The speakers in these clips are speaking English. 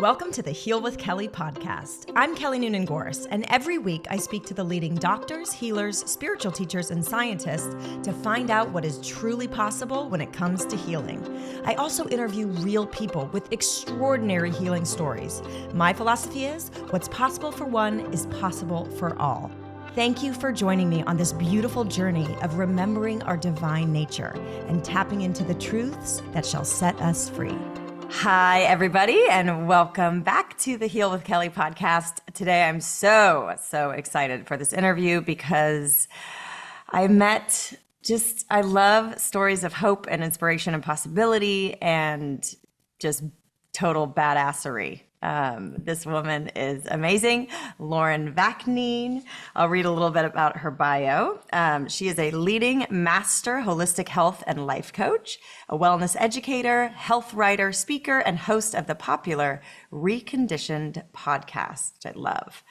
Welcome to the Heal with Kelly podcast. I'm Kelly Noonan-Gorse, and every week I speak to the leading doctors, healers, spiritual teachers, and scientists to find out what is truly possible when it comes to healing. I also interview real people with extraordinary healing stories. My philosophy is, what's possible for one is possible for all. Thank you for joining me on this beautiful journey of remembering our divine nature and tapping into the truths that shall set us free. Hi, everybody, and welcome back to the Heal with Kelly podcast. Today, I'm so excited for this interview because I love stories of hope and inspiration and possibility and just total badassery. This woman is amazing, Lauren Vaknine. I'll read a little bit about her bio. She is a leading master holistic health and life coach, a wellness educator, health writer, speaker, and host of the popular Reconditioned Podcast, which I love.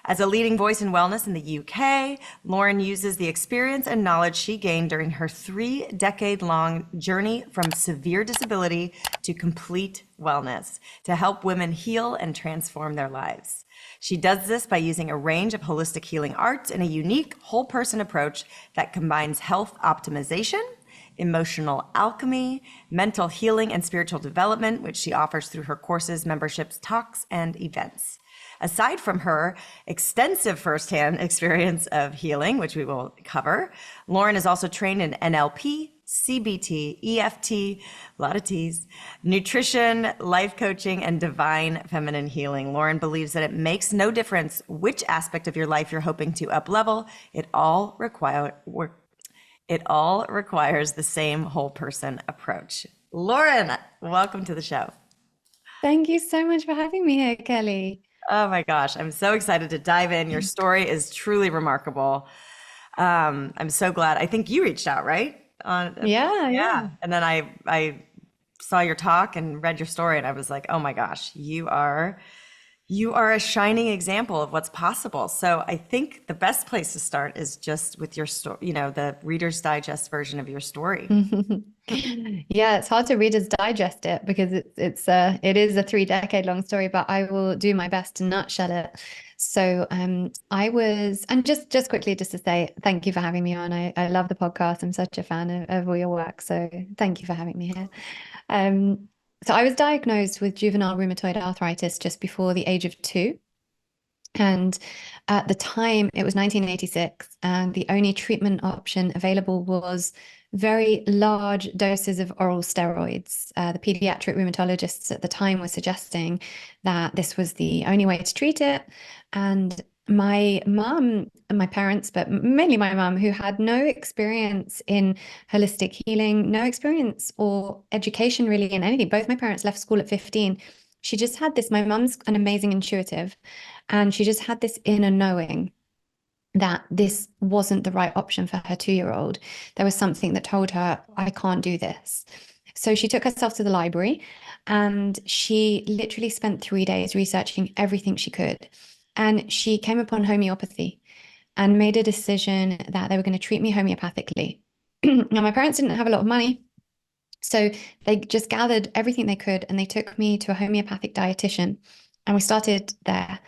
As a leading voice in wellness in the UK, Lauren uses the experience and knowledge she gained during her 3-decade-long journey from severe disability to complete wellness to help women heal and transform their lives. She does this by using a range of holistic healing arts and a unique whole person approach that combines health optimization, emotional alchemy, mental healing, and spiritual development, which she offers through her courses, memberships, talks, and events. Aside from her extensive firsthand experience of healing, which we will cover, Lauren is also trained in NLP, CBT, EFT, a lot of T's, nutrition, life coaching, and divine feminine healing. Lauren believes that it makes no difference which aspect of your life you're hoping to up-level. It all requires the same whole person approach. Lauren, welcome to the show. Thank you so much for having me here, Kelly. Oh my gosh, I'm so excited to dive in. Your story is truly remarkable. I'm so glad. I think you reached out, right? Yeah. And then I saw your talk and read your story, and I was like, oh my gosh, you are a shining example of what's possible. So I think the best place to start is just with your story, the Reader's Digest version of your story. Yeah, it's hard to Reader's Digest it because it is a 3-decade-long story, but I will do my best to nutshell it. So just quickly, just to say thank you for having me on. I love the podcast. I'm such a fan of all your work. So thank you for having me here. So I was diagnosed with juvenile rheumatoid arthritis just before the age of 2. And at the time, it was 1986, and the only treatment option available was very large doses of oral steroids. The pediatric rheumatologists at the time were suggesting that this was the only way to treat it. And my mum and my parents, but mainly my mum, who had no experience in holistic healing, no experience or education really in anything. Both my parents left school at 15. She just had this, my mum's an amazing intuitive, and she just had this inner knowing that this wasn't the right option for her 2-year-old. There was something that told her, I can't do this. So she took herself to the library, and she literally spent 3 days researching everything she could. And she came upon homeopathy and made a decision that they were going to treat me homeopathically. Now, my parents didn't have a lot of money, so they just gathered everything they could, and they took me to a homeopathic dietitian, and we started there.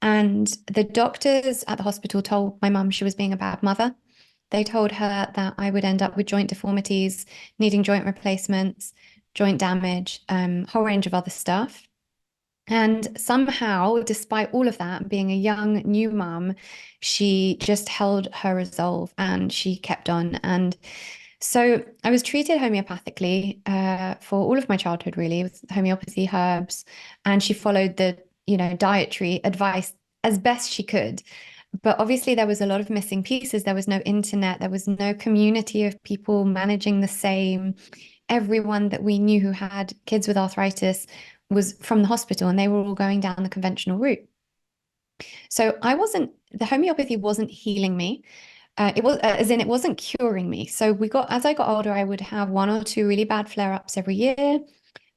And the doctors at the hospital told my mum she was being a bad mother. They told her that I would end up with joint deformities, needing joint replacements, joint damage, whole range of other stuff. And somehow, despite all of that, being a young, new mum, she just held her resolve and she kept on. And so I was treated homeopathically for all of my childhood, really, with homeopathy, herbs, and she followed the dietary advice as best she could. But obviously there was a lot of missing pieces. There was no internet. There was no community of people managing the same. Everyone that we knew who had kids with arthritis was from the hospital, and they were all going down the conventional route. So the homeopathy wasn't healing me. It wasn't curing me. So as I got older, I would have 1 or 2 really bad flare-ups every year.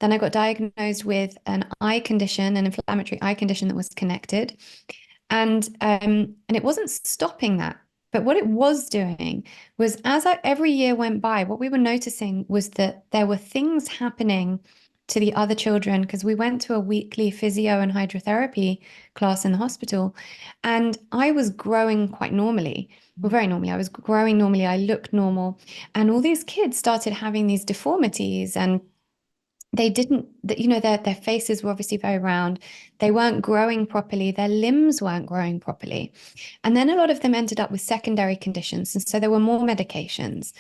Then I got diagnosed with an inflammatory eye condition that was connected. And it wasn't stopping that. But what it was doing was, every year went by, what we were noticing was that there were things happening to the other children, because we went to a weekly physio and hydrotherapy class in the hospital, and I was growing quite normally. Well, very normally. I was growing normally. I looked normal. And all these kids started having these deformities, and they didn't, their faces were obviously very round. They weren't growing properly. Their limbs weren't growing properly. And then a lot of them ended up with secondary conditions. And so there were more medications.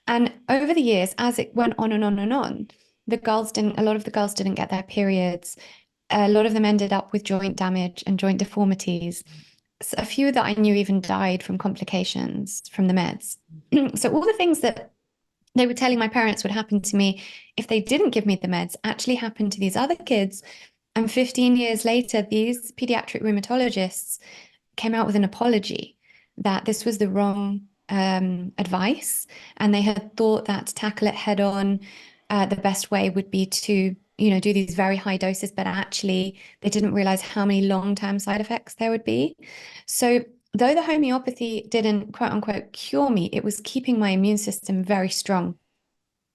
And over the years, as it went on and on and on, a lot of the girls didn't get their periods. A lot of them ended up with joint damage and joint deformities. So a few that I knew even died from complications from the meds. So all the things that they were telling my parents would happen to me if they didn't give me the meds actually happened to these other kids. And 15 years later, these pediatric rheumatologists came out with an apology that this was the wrong advice. And they had thought that to tackle it head on, the best way would be to, do these very high doses, but actually they didn't realize how many long-term side effects there would be. So though the homeopathy didn't quote unquote cure me, it was keeping my immune system very strong.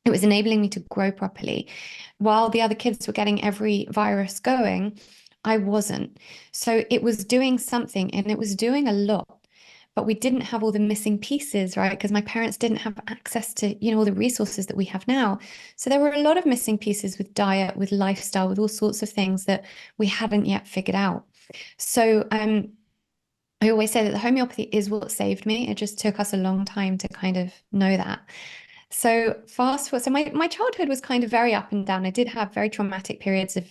It was enabling me to grow properly. While the other kids were getting every virus going, I wasn't. So it was doing something, and it was doing a lot. But we didn't have all the missing pieces, right? Because my parents didn't have access to, all the resources that we have now. So there were a lot of missing pieces with diet, with lifestyle, with all sorts of things that we hadn't yet figured out. So I always say that the homeopathy is what saved me. It just took us a long time to kind of know that. So fast forward, so my childhood was kind of very up and down. I did have very traumatic periods of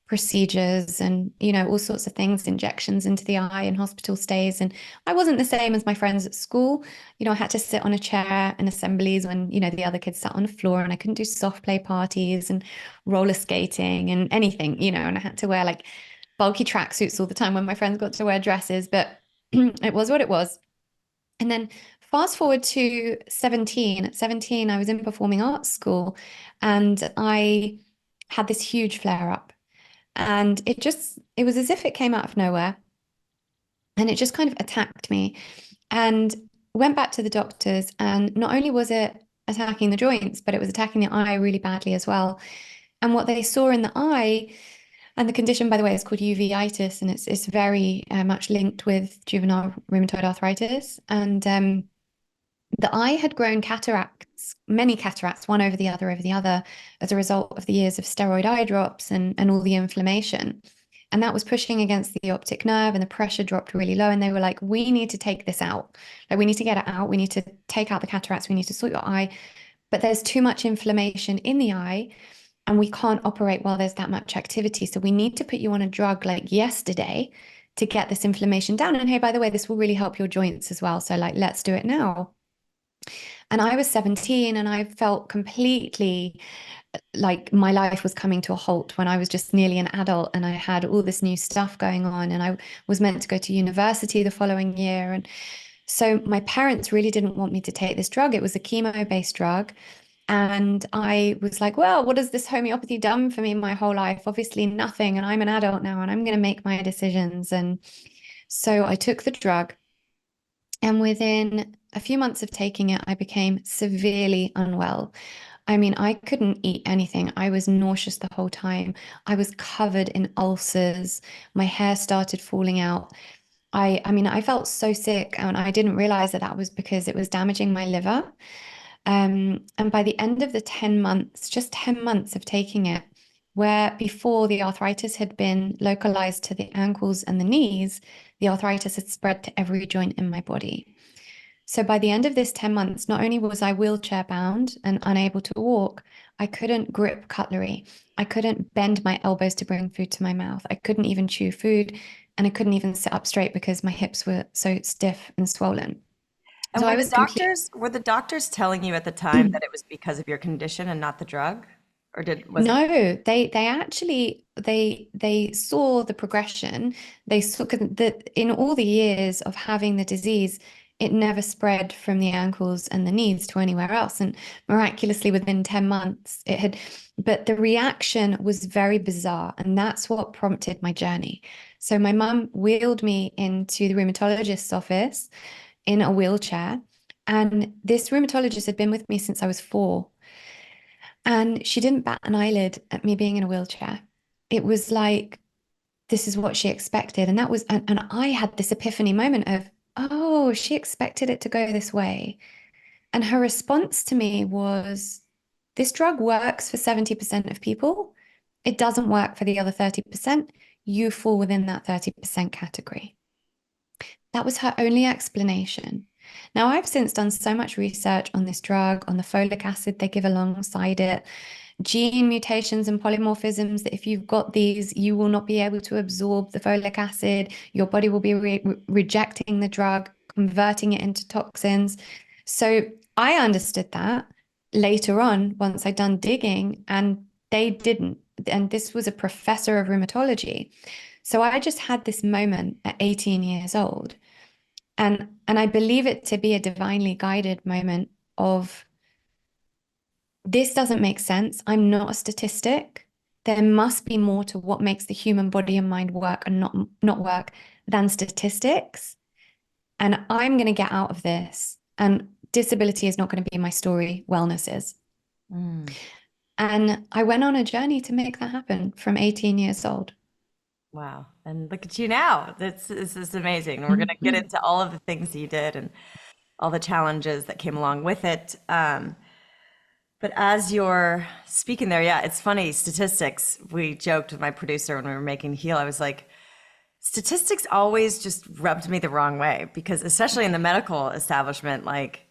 procedures and, all sorts of things, injections into the eye and hospital stays. And I wasn't the same as my friends at school. I had to sit on a chair in assemblies when, the other kids sat on the floor, and I couldn't do soft play parties and roller skating and anything, and I had to wear like bulky tracksuits all the time when my friends got to wear dresses, but it was what it was. And then fast forward to 17. At 17, I was in performing arts school, and I had this huge flare up. And it was as if it came out of nowhere. And it just kind of attacked me, and went back to the doctors. And not only was it attacking the joints, but it was attacking the eye really badly as well. And what they saw in the eye, and the condition, by the way, is called uveitis, and it's very much linked with juvenile rheumatoid arthritis. And the eye had grown cataracts, many cataracts, one over the other, as a result of the years of steroid eye drops and all the inflammation. And that was pushing against the optic nerve, and the pressure dropped really low. And they were like, we need to take this out. Like, we need to get it out. We need to take out the cataracts. We need to sort your eye. But there's too much inflammation in the eye, and we can't operate while there's that much activity. So we need to put you on a drug like yesterday to get this inflammation down. And hey, by the way, this will really help your joints as well. So like, let's do it now. And I was 17, and I felt completely like my life was coming to a halt when I was just nearly an adult, and I had all this new stuff going on, and I was meant to go to university the following year. And so my parents really didn't want me to take this drug. It was a chemo-based drug. And I was like, well, what has this homeopathy done for me my whole life? Obviously nothing. And I'm an adult now, and I'm going to make my decisions. And so I took the drug. And within a few months of taking it, I became severely unwell. I mean, I couldn't eat anything. I was nauseous the whole time. I was covered in ulcers. My hair started falling out. I mean, I felt so sick, and I didn't realize that was because it was damaging my liver. And by the end of the 10 months, just 10 months of taking it, where before the arthritis had been localized to the ankles and the knees, the arthritis had spread to every joint in my body. So by the end of this 10 months, not only was I wheelchair bound and unable to walk, I couldn't grip cutlery. I couldn't bend my elbows to bring food to my mouth. I couldn't even chew food, and I couldn't even sit up straight because my hips were so stiff and swollen. And So were I the was completely doctors telling you at the time that it was because of your condition and not the drug? Or was it? No, they actually they saw the progression. They saw that in all the years of having the disease, it never spread from the ankles and the knees to anywhere else. And miraculously, within 10 months, it had. But the reaction was very bizarre, and that's what prompted my journey. So my mum wheeled me into the rheumatologist's office in a wheelchair, and this rheumatologist had been with me since I was 4. And she didn't bat an eyelid at me being in a wheelchair. It was like, this is what she expected. And that was, and I had this epiphany moment of, oh, she expected it to go this way. And her response to me was, this drug works for 70% of people. It doesn't work for the other 30%. You fall within that 30% category. That was her only explanation. Now, I've since done so much research on this drug, on the folic acid they give alongside it, gene mutations and polymorphisms, that if you've got these, you will not be able to absorb the folic acid. Your body will be rejecting the drug, converting it into toxins. So I understood that later on once I'd done digging, and they didn't. And this was a professor of rheumatology. So I just had this moment at 18 years old. And I believe it to be a divinely guided moment of, this doesn't make sense. I'm not a statistic. There must be more to what makes the human body and mind work and not work than statistics. And I'm going to get out of this. And disability is not going to be my story. Wellness is. And I went on a journey to make that happen from 18 years old. Wow. And look at you now. This is amazing. We're going to get into all of the things you did and all the challenges that came along with it. But as you're speaking there, yeah, it's funny. Statistics, we joked with my producer when we were making Heal. I was like, statistics always just rubbed me the wrong way, because especially in the medical establishment, like,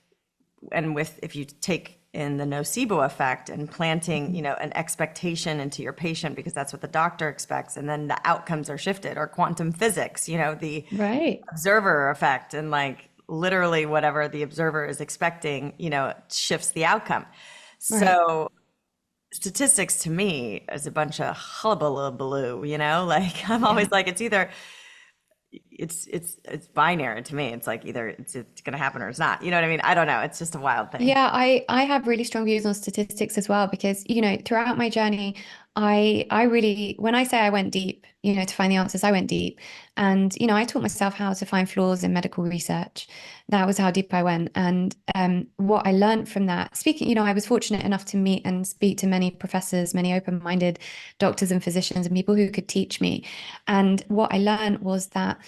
and with, if you take in the nocebo effect and planting, you know, an expectation into your patient because that's what the doctor expects, and then the outcomes are shifted, or quantum physics, you know, the observer effect, and like literally whatever the observer is expecting, you know, shifts the outcome. So statistics to me is a bunch of hullabaloo, you know, like I'm always like, it's either it's binary to me. It's like either it's going to happen or it's not. You know what I mean? I don't know. It's just a wild thing. Yeah, I have really strong views on statistics as well, because, you know, throughout my journey, I really, when I say I went deep, you know, to find the answers, I went deep. And, you know, I taught myself how to find flaws in medical research. That was how deep I went. And what I learned from that, speaking, you know, I was fortunate enough to meet and speak to many professors, many open-minded doctors and physicians and people who could teach me. And what I learned was that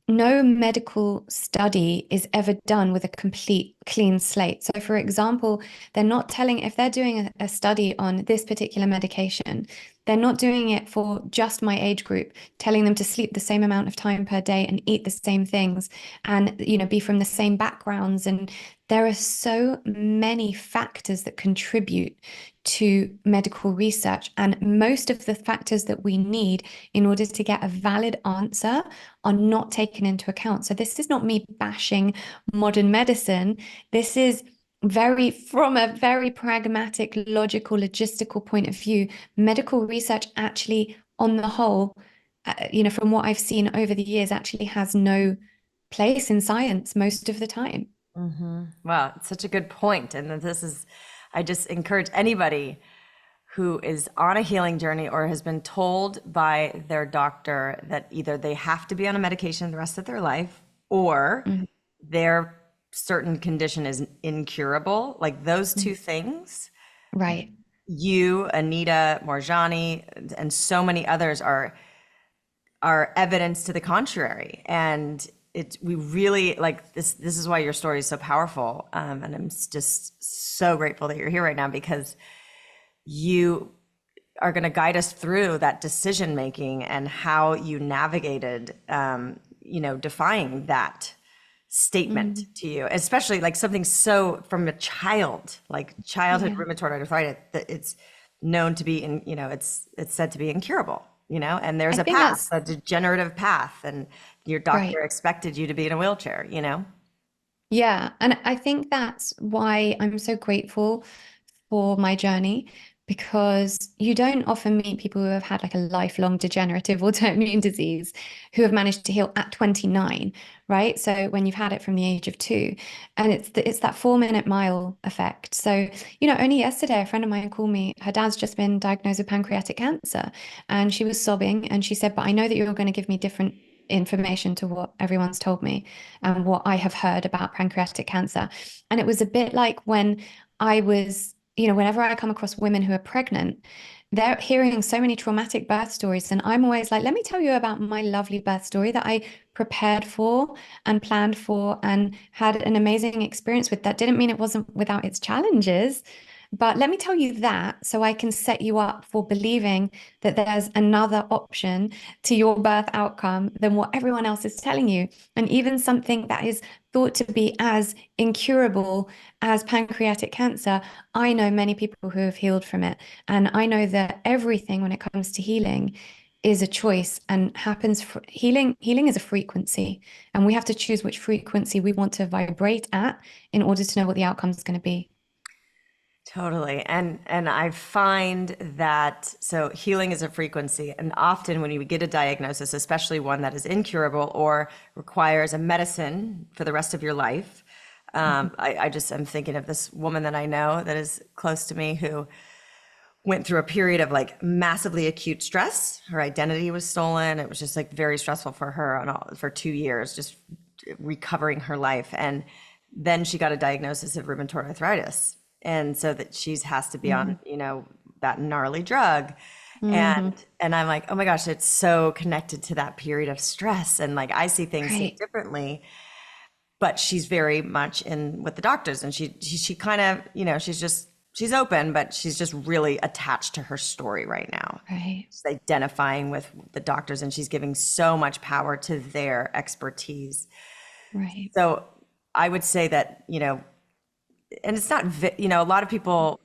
no medical study is ever done with a complete clean slate. So for example, they're not telling, if they're doing a study on this particular medication, they're not doing it for just my age group, telling them to sleep the same amount of time per day and eat the same things and, you know, be from the same backgrounds. And there are so many factors that contribute to medical research. And most of the factors that we need in order to get a valid answer are not taken into account. So this is not me bashing modern medicine. This is from a very pragmatic, logical, logistical point of view. Medical research actually, on the whole, you know, from what I've seen over the years, actually has no place in science most of the time. Wow, it's such a good point. And I just encourage anybody who is on a healing journey or has been told by their doctor that either they have to be on a medication the rest of their life, or their certain condition is incurable, like those two things. Right. You, Anita Morjani, and so many others are evidence to the contrary. And we really like this. This is why your story is so powerful. And I'm just so grateful that you're here right now, because you are going to guide us through that decision making and how you navigated, you know, defying that statement to you, especially like something so from a child, like childhood rheumatoid arthritis, that it's known to be you know, it's said to be incurable, you know, and there's a path, a degenerative path, and your doctor expected you to be in a wheelchair, you know? Yeah. And I think that's why I'm so grateful for my journey, because you don't often meet people who have had like a lifelong degenerative autoimmune disease who have managed to heal at 29, right? So when you've had it from the age of 2, and it's that 4-minute mile effect. So, you know, only yesterday, a friend of mine called me. Her dad's just been diagnosed with pancreatic cancer, and she was sobbing, and she said, "But I know that you're going to give me different information to what everyone's told me and what I have heard about pancreatic cancer." And it was a bit like when I was, whenever I come across women who are pregnant, they're hearing so many traumatic birth stories. And I'm always like, let me tell you about my lovely birth story that I prepared for and planned for and had an amazing experience with. That didn't mean it wasn't without its challenges. But let me tell you that so I can set you up for believing that there's another option to your birth outcome than what everyone else is telling you. And even something that is thought to be as incurable as pancreatic cancer, I know many people who have healed from it. And I know that everything when it comes to healing is a choice and happens for healing. Healing is a frequency, and we have to choose which frequency we want to vibrate at in order to know what the outcome is going to be. Totally. And I find that so healing is a frequency. And often when you get a diagnosis, especially one that is incurable or requires a medicine for the rest of your life, I'm thinking of this woman that I know that is close to me who went through a period of like massively acute stress. Her identity was stolen. It was just like very stressful for her for 2 years, just recovering her life. And then she got a diagnosis of rheumatoid arthritis. And so that she has to be on, that gnarly drug. And I'm like, oh my gosh, it's so connected to that period of stress. And like, I see things so differently, but she's very much in with the doctors. And she kind of, she's open, but she's just really attached to her story right now. Right. She's identifying with the doctors, and she's giving so much power to their expertise. Right. So I would say that, and it's not, a lot of people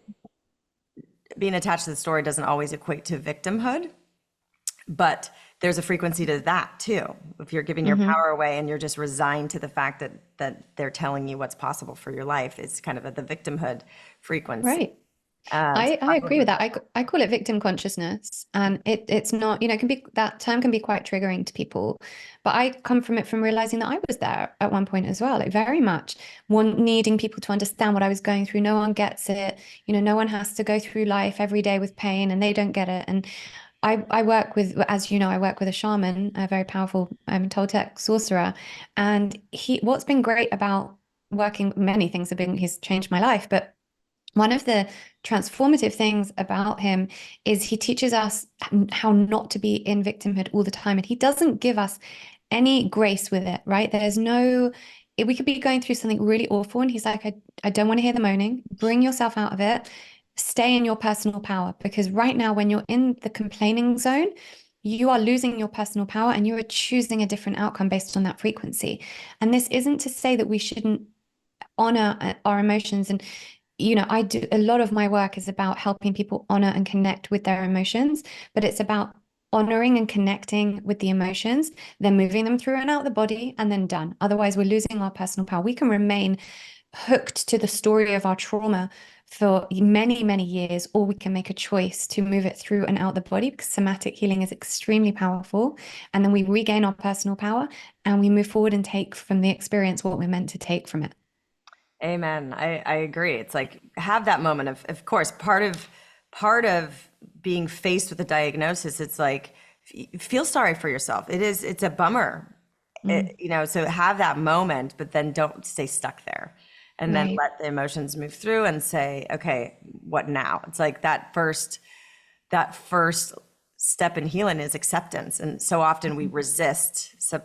being attached to the story doesn't always equate to victimhood, but there's a frequency to that too. If you're giving your power away and you're just resigned to the fact that they're telling you what's possible for your life, it's kind of the victimhood frequency. Right. I agree with that. I call it victim consciousness, and it's not, it can be, that term can be quite triggering to people, but I come from it from realizing that I was there at one point as well, like very much needing people to understand what I was going through. No one gets it. No one has to go through life every day with pain, and they don't get it. And I work with, as you know, I work with a shaman, a very powerful Toltec sorcerer, and what's been great about working, many things he's changed my life, but one of the transformative things about him is he teaches us how not to be in victimhood all the time. And he doesn't give us any grace with it, right? We could be going through something really awful, and he's like, I don't want to hear the moaning. Bring yourself out of it. Stay in your personal power. Because right now, when you're in the complaining zone, you are losing your personal power, and you are choosing a different outcome based on that frequency. And this isn't to say that we shouldn't honor our emotions. And I do a lot of my work is about helping people honor and connect with their emotions, but it's about honoring and connecting with the emotions, then moving them through and out the body, and then done. Otherwise, we're losing our personal power. We can remain hooked to the story of our trauma for many, many years, or we can make a choice to move it through and out the body, because somatic healing is extremely powerful. And then we regain our personal power and we move forward and take from the experience what we're meant to take from it. Amen. I agree. It's like have that moment of course, part of being faced with a diagnosis, it's like feel sorry for yourself. It's a bummer, so have that moment, but then don't stay stuck there, and then let the emotions move through and say, okay, what now? It's like that first step in healing is acceptance. And so often we resist, so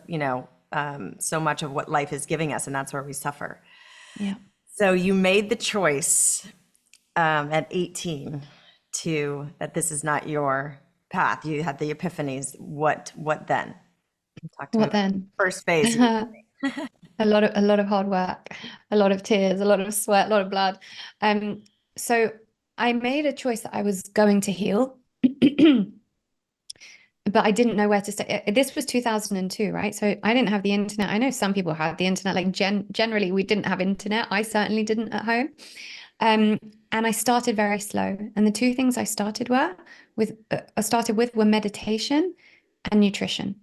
much of what life is giving us, and that's where we suffer. Yeah. So you made the choice at 18 that this is not your path. You had the epiphanies. What then? Talk to me What then? First phase. A lot of hard work, a lot of tears, a lot of sweat, a lot of blood. So I made a choice that I was going to heal, but I didn't know where to start. This was 2002, right? So I didn't have the internet. I know some people had the internet. Like generally, we didn't have internet. I certainly didn't at home. And I started very slow. And the two things I started with were meditation and nutrition.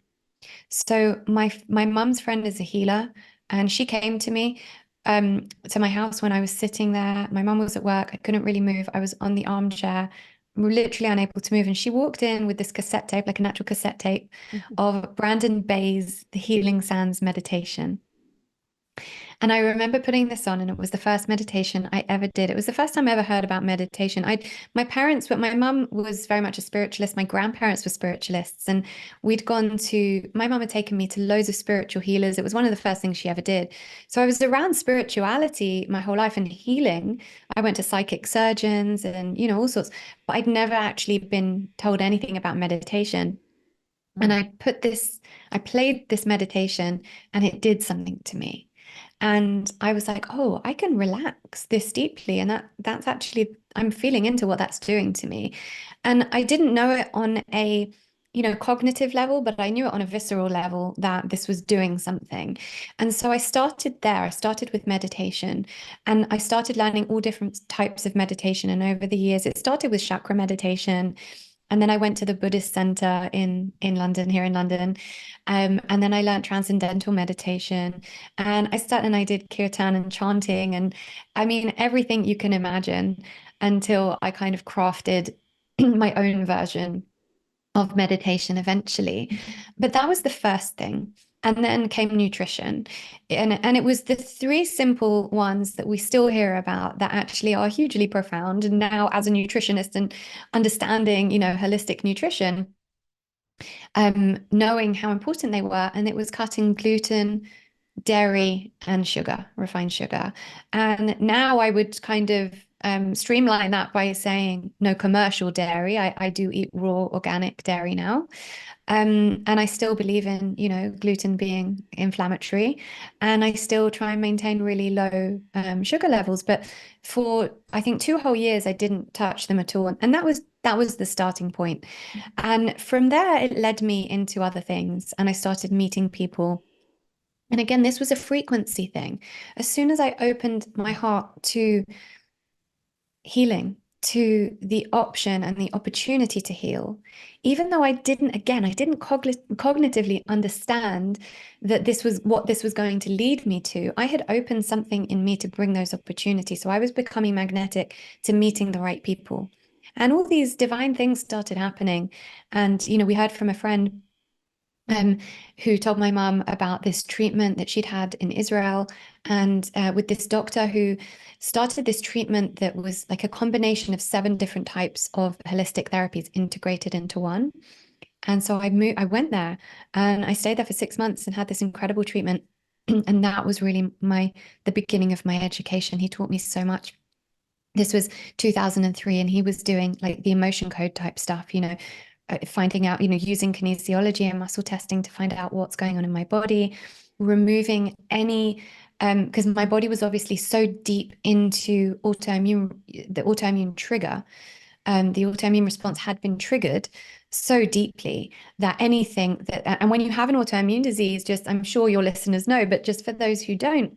So my mum's friend is a healer, and she came to me to my house when I was sitting there. My mum was at work. I couldn't really move. I was on the armchair, literally unable to move. And she walked in with this cassette tape, like an actual cassette tape of Brandon Bay's The Healing Sands meditation. And I remember putting this on, and it was the first meditation I ever did. It was the first time I ever heard about meditation. My parents, but my mum was very much a spiritualist. My grandparents were spiritualists, and my mum had taken me to loads of spiritual healers. It was one of the first things she ever did. So I was around spirituality my whole life and healing. I went to psychic surgeons and, all sorts, but I'd never actually been told anything about meditation. And I played this meditation and it did something to me. And I was like, oh, I can relax this deeply. And that's actually, I'm feeling into what that's doing to me. And I didn't know it on a, cognitive level, but I knew it on a visceral level that this was doing something. And so I started there. I started with meditation and I started learning all different types of meditation. And over the years, it started with chakra meditation. And then I went to the Buddhist center in London, here in London. And then I learned transcendental meditation. And I did kirtan and chanting. And I mean, everything you can imagine until I kind of crafted my own version of meditation eventually. But that was the first thing. And then came nutrition. And it was the three simple ones that we still hear about that actually are hugely profound. And now, as a nutritionist and understanding, holistic nutrition, knowing how important they were, and it was cutting gluten, dairy, and sugar, refined sugar. And now I would kind of streamline that by saying no commercial dairy. I do eat raw organic dairy now. And I still believe in, gluten being inflammatory, and I still try and maintain really low sugar levels. But for I think 2 whole years, I didn't touch them at all, and that was the starting point. And from there, it led me into other things, and I started meeting people. And again, this was a frequency thing. As soon as I opened my heart to healing, to the option and the opportunity to heal, even though I didn't cognitively understand that this was what this was going to lead me to, I had opened something in me to bring those opportunities. So I was becoming magnetic to meeting the right people. And all these divine things started happening. And, we heard from a friend who told my mum about this treatment that she'd had in Israel, and with this doctor who started this treatment that was like a combination of 7 different types of holistic therapies integrated into one. And so I went there and I stayed there for 6 months and had this incredible treatment. And that was really the beginning of my education. He taught me so much. This was 2003, and he was doing like the emotion code type stuff, finding out, using kinesiology and muscle testing to find out what's going on in my body, removing any, because my body was obviously so deep into the autoimmune trigger. The autoimmune response had been triggered so deeply that and when you have an autoimmune disease, just, I'm sure your listeners know, but just for those who don't,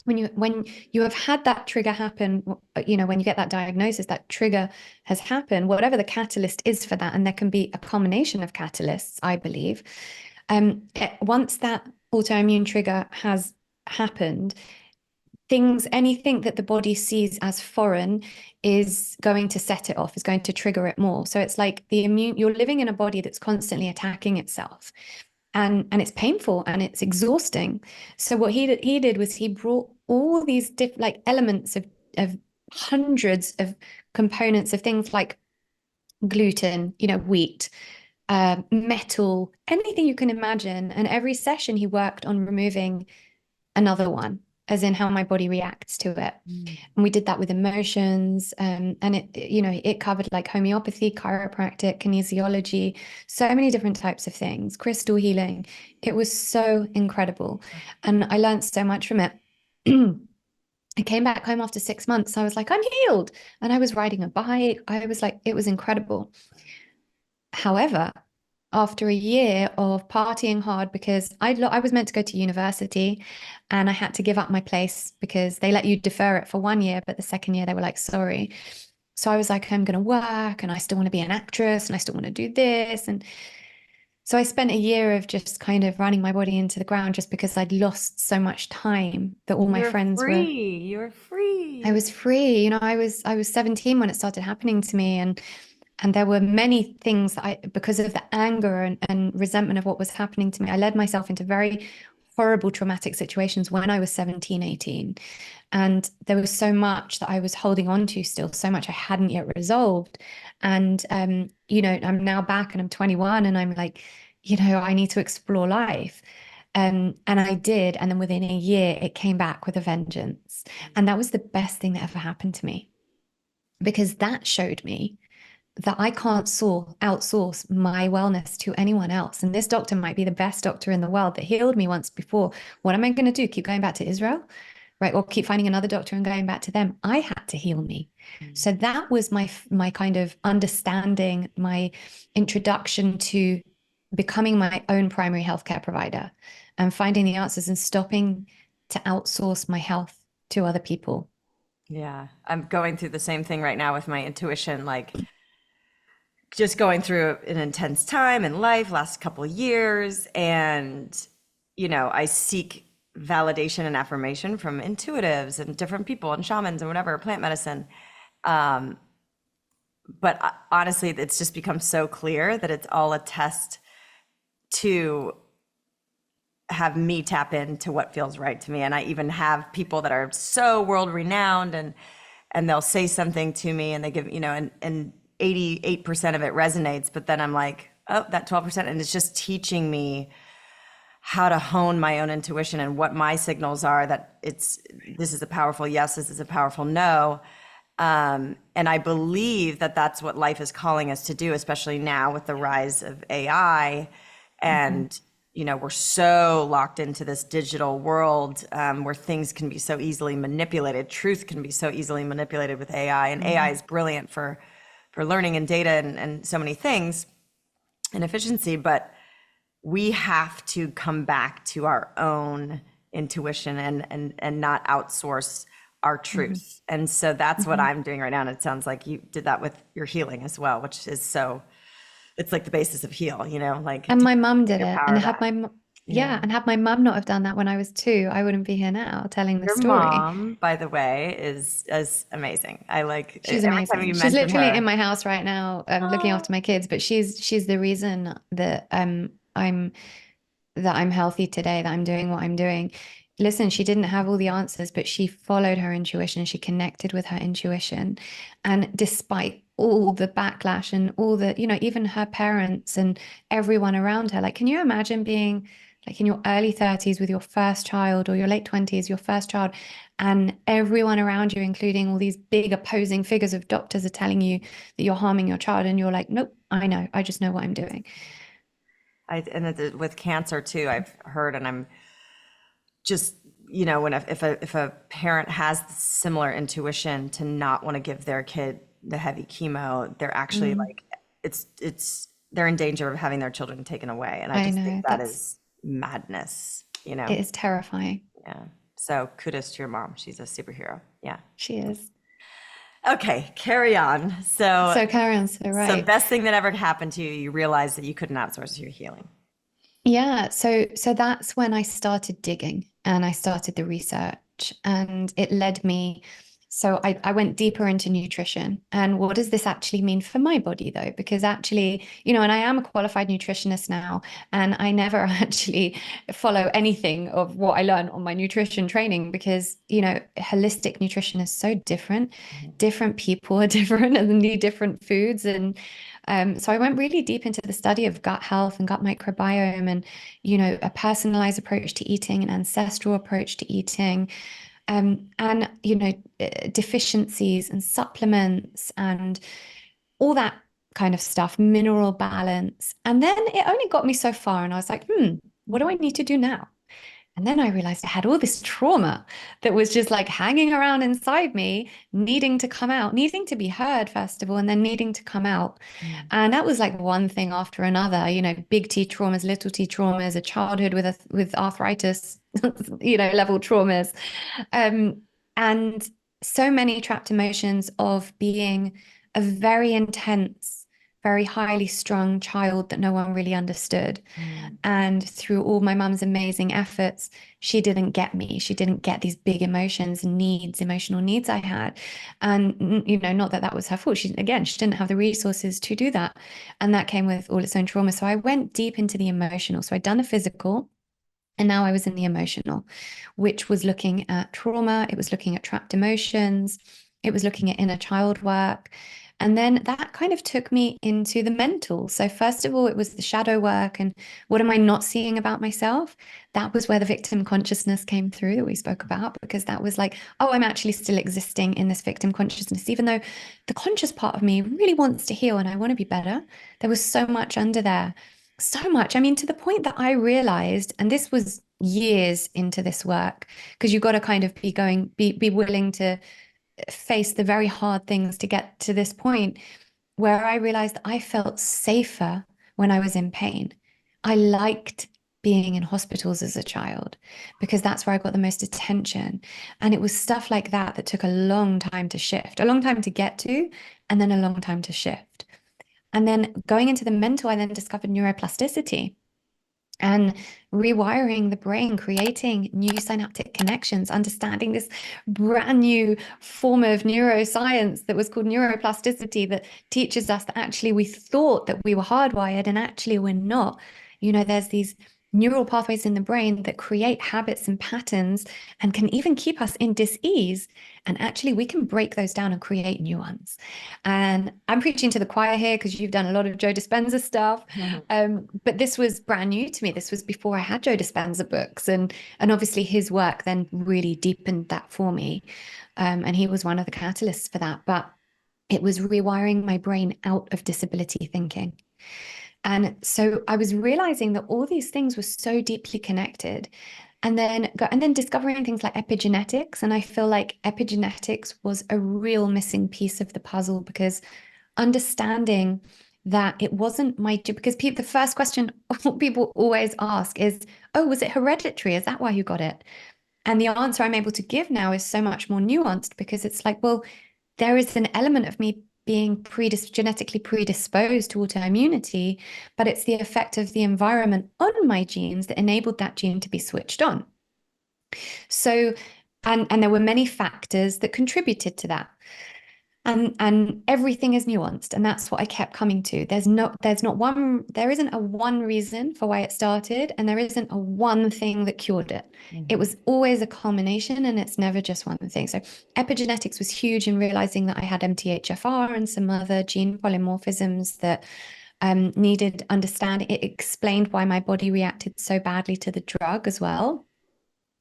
when you have had that trigger happen, when you get that diagnosis, that trigger has happened, whatever the catalyst is for that, and there can be a combination of catalysts, I believe. Once that autoimmune trigger has happened, anything that the body sees as foreign is going to set it off, is going to trigger it more. So it's like you're living in a body that's constantly attacking itself. And it's painful and it's exhausting. So what he did was he brought all these different elements of hundreds of components of things like gluten, wheat, metal, anything you can imagine. And every session he worked on removing another one, as in how my body reacts to it. And we did that with emotions. And it covered like homeopathy, chiropractic, kinesiology, so many different types of things, crystal healing. It was so incredible. And I learned so much from it. I came back home after 6 months. I was like, I'm healed. And I was riding a bike. I was like, it was incredible. However, after a year of partying hard, because I was meant to go to university and I had to give up my place because they let you defer it for 1 year, but the second year they were like, sorry. So I was like, I'm going to work and I still want to be an actress and I still want to do this. And so I spent a year of just kind of running my body into the ground just because I'd lost so much time that all my friends were. You're free. I was free. I was 17 when it started happening to me, and there were many things that because of the anger and resentment of what was happening to me, I led myself into very horrible traumatic situations when I was 17, 18. And there was so much that I was holding on to still, so much I hadn't yet resolved. And, you know, I'm now back and I'm 21 and I'm like, you know, I need to explore life. And I did. And then within a year, it came back with a vengeance. And that was the best thing that ever happened to me, because that showed me that I can't outsource my wellness to anyone else. And this doctor might be the best doctor in the world that healed me once before. What am I going to do? Keep going back to Israel? Right? Or keep finding another doctor and going back to them? I had to heal me. So that was my kind of understanding, my introduction to becoming my own primary healthcare provider and finding the answers and stopping to outsource my health to other people. Yeah, I'm going through the same thing right now with my intuition, like just going through an intense time in life, last couple of years. And, you know, I seek validation and affirmation from intuitives and different people and shamans and whatever, plant medicine. But honestly, it's just become so clear that it's all a test to have me tap into what feels right to me. And I even have people that are so world renowned and they'll say something to me and they give, you know, and 88% of it resonates, but then I'm like, oh, that 12%. And it's just teaching me how to hone my own intuition and what my signals are, that this is a powerful yes, this is a powerful no. And I believe that that's what life is calling us to do, especially now with the rise of AI. And, you know, we're so locked into this digital world where things can be so easily manipulated. Truth can be so easily manipulated with AI, and AI is brilliant for learning and data and so many things and efficiency, but we have to come back to our own intuition and not outsource our truth. And so that's what I'm doing right now. And it sounds like you did that with your healing as well, which is so, it's like the basis of heal, you know, like. And my mum did it, and had my mum not have done that when I was 2, I wouldn't be here now telling the Your story. mom, by the way, is amazing. I like, She's every time amazing. you She's mention literally her. in my house right now, looking after my kids. But she's the reason that I'm healthy today, that I'm doing what I'm doing. Listen, she didn't have all the answers, but she followed her intuition. She connected with her intuition. And despite all the backlash and all the, you know, even her parents and everyone around her, like, can you imagine being like in your early 30s with your first child, or your late 20s, your first child, and everyone around you, including all these big opposing figures of doctors, are telling you that you're harming your child, and you're like, nope, I know, I just know what I'm doing. With cancer too, I've heard, and I'm just, you know, when if a parent has similar intuition to not want to give their kid the heavy chemo, they're actually like, they're in danger of having their children taken away. And I just think that is madness, you know. It is terrifying. Yeah. So kudos to your mom. She's a superhero. Yeah. She is. Okay, carry on. So carry on. So right. So best thing that ever happened to you, you realized that you couldn't outsource your healing. Yeah. So that's when I started digging and I started the research, and it led me. So I went deeper into nutrition, and what does this actually mean for my body though? Because actually, you know, and I am a qualified nutritionist now, and I never actually follow anything of what I learned on my nutrition training, because, you know, holistic nutrition is so different. Different people are different and need different foods. And so I went really deep into the study of gut health and gut microbiome, and, you know, a personalized approach to eating, an ancestral approach to eating. And, you know, deficiencies and supplements and all that kind of stuff, mineral balance. And then it only got me so far. And I was like, what do I need to do now? And then I realized I had all this trauma that was just like hanging around inside me, needing to come out, needing to be heard, first of all, and then needing to come out. And that was like one thing after another, you know, big T traumas, little T traumas, a childhood with arthritis, you know, level traumas. And so many trapped emotions of being a very intense, very highly strung child that no one really understood. And through all my mum's amazing efforts, she didn't get me. She didn't get these big emotions and needs, emotional needs I had. And, you know, not that that was her fault. She didn't have the resources to do that. And that came with all its own trauma. So I went deep into the emotional. So I'd done a physical, And now I was in the emotional, which was looking at trauma. It was looking at trapped emotions. It was looking at inner child work. And then that kind of took me into the mental. So first of all, it was the shadow work and what am I not seeing about myself? That was where the victim consciousness came through that we spoke about, because that was like, oh, I'm actually still existing in this victim consciousness, even though the conscious part of me really wants to heal and I want to be better. There was so much under there. So much. I mean, to the point that I realized, and this was years into this work, because you've got to kind of be willing to face the very hard things to get to this point where I realized that I felt safer when I was in pain. I liked being in hospitals as a child because that's where I got the most attention. And it was stuff like that that took a long time to shift, a long time to get to, and then a long time to shift. And then going into the mental, I then discovered neuroplasticity and rewiring the brain, creating new synaptic connections, understanding this brand new form of neuroscience that was called neuroplasticity that teaches us that actually we thought that we were hardwired and actually we're not. You know, there's these neural pathways in the brain that create habits and patterns and can even keep us in dis-ease. And actually, we can break those down and create new ones. And I'm preaching to the choir here because you've done a lot of Joe Dispenza stuff. But this was brand new to me. This was before I had Joe Dispenza books. And obviously, his work then really deepened that for me. And he was one of the catalysts for that. But it was rewiring my brain out of disability thinking. And so I was realizing that all these things were so deeply connected. And then discovering things like epigenetics. And I feel like epigenetics was a real missing piece of the puzzle, because understanding that it wasn't because the first question people always ask is, oh, was it hereditary? Is that why you got it? And the answer I'm able to give now is so much more nuanced, because it's like, well, there is an element of me being genetically predisposed to autoimmunity, but it's the effect of the environment on my genes that enabled that gene to be switched on. So, and there were many factors that contributed to that. And everything is nuanced, and that's what I kept coming to. There isn't a one reason for why it started, and there isn't a one thing that cured it. It was always a culmination, and it's never just one thing. So epigenetics was huge in realizing that I had MTHFR and some other gene polymorphisms that needed understanding. It explained why my body reacted so badly to the drug as well,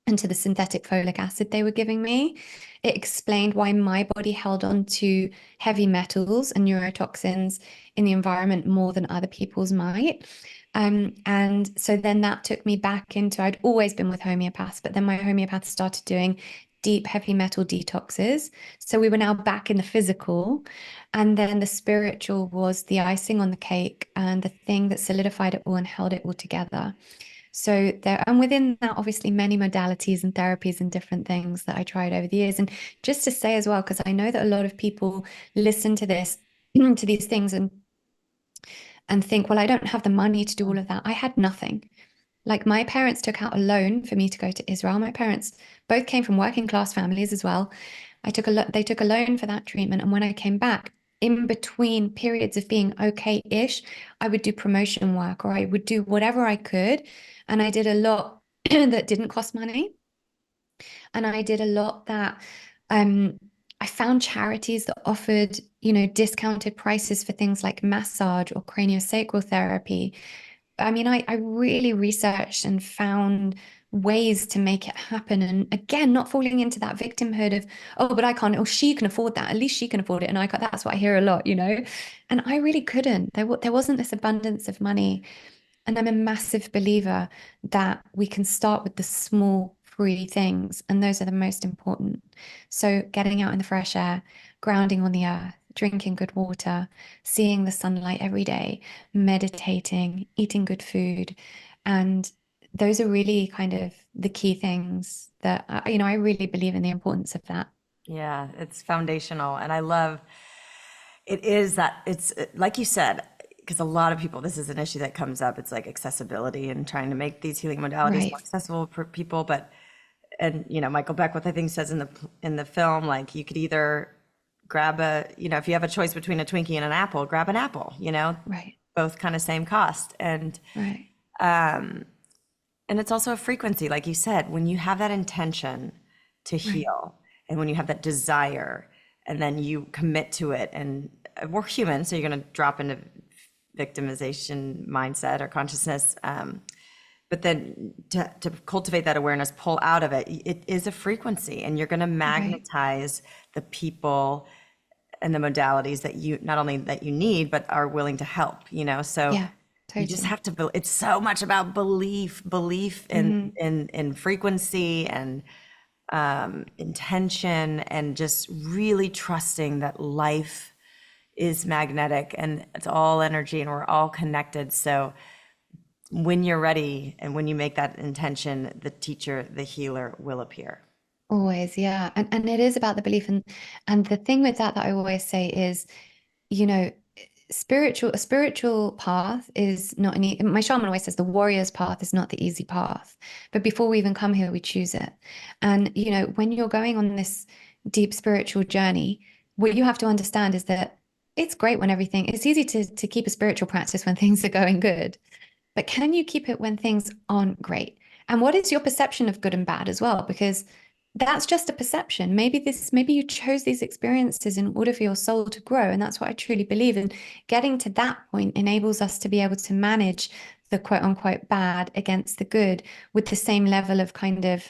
and to the synthetic folic acid they were giving me. It explained why my body held on to heavy metals and neurotoxins in the environment more than other people's might. And so then that took me back into, I'd always been with homeopaths, but then my homeopath started doing deep heavy metal detoxes. So we were now back in the physical. And then the spiritual was the icing on the cake and the thing that solidified it all and held it all together. So there, and within that, obviously, many modalities and therapies and different things that I tried over the years. And just to say as well, because I know that a lot of people listen to this, to these things and think, well, I don't have the money to do all of that. I had nothing. Like, my parents took out a loan for me to go to Israel. My parents both came from working class families as well. They took a loan for that treatment. And when I came back, in between periods of being okay-ish, I would do promotion work, or I would do whatever I could. And I did a lot that didn't cost money. And I did a lot that I found charities that offered, discounted prices for things like massage or craniosacral therapy. I mean, I really researched and found ways to make it happen. And again, not falling into that victimhood of, oh, but I can't, oh, she can afford that. At least she can afford it. And I can't. That's what I hear a lot, and I really couldn't. There wasn't this abundance of money. And I'm a massive believer that we can start with the small, free things. And those are the most important. So getting out in the fresh air, grounding on the earth, drinking good water, seeing the sunlight every day, meditating, eating good food. And those are really kind of the key things that, I really believe in the importance of that. Yeah, it's foundational. And I love it is that it's like you said, because a lot of people, this is an issue that comes up. It's like accessibility and trying to make these healing modalities more accessible for people. But, and Michael Beckwith, I think, says in the film, like, you could either grab if you have a choice between a Twinkie and an apple, grab an apple, Right. both kind of same cost. And, right. And it's also a frequency, like you said, when you have that intention to Right. heal and when you have that desire and then you commit to it, and we're human, so you're going to drop into victimization mindset or consciousness. But then to cultivate that awareness, pull out of it, it is a frequency, and you're going to magnetize the people and the modalities that you, not only that you need, but are willing to help, you know? So Yeah, you just totally. have to, it's so much about belief in frequency and intention, and just really trusting that life is magnetic and it's all energy and we're all connected. So when you're ready and when you make that intention, the teacher, the healer will appear. Always, yeah. And it is about the belief. And the thing with that I always say is, you know, a spiritual path is not an my shaman always says the warrior's path is not the easy path. But before we even come here, we choose it. And, you know, when you're going on this deep spiritual journey, what you have to understand is that it's great when it's easy to keep a spiritual practice when things are going good. But can you keep it when things aren't great? And what is your perception of good and bad as well? Because that's just a perception. Maybe you chose these experiences in order for your soul to grow. And that's what I truly believe. And getting to that point enables us to be able to manage the quote unquote bad against the good with the same level of kind of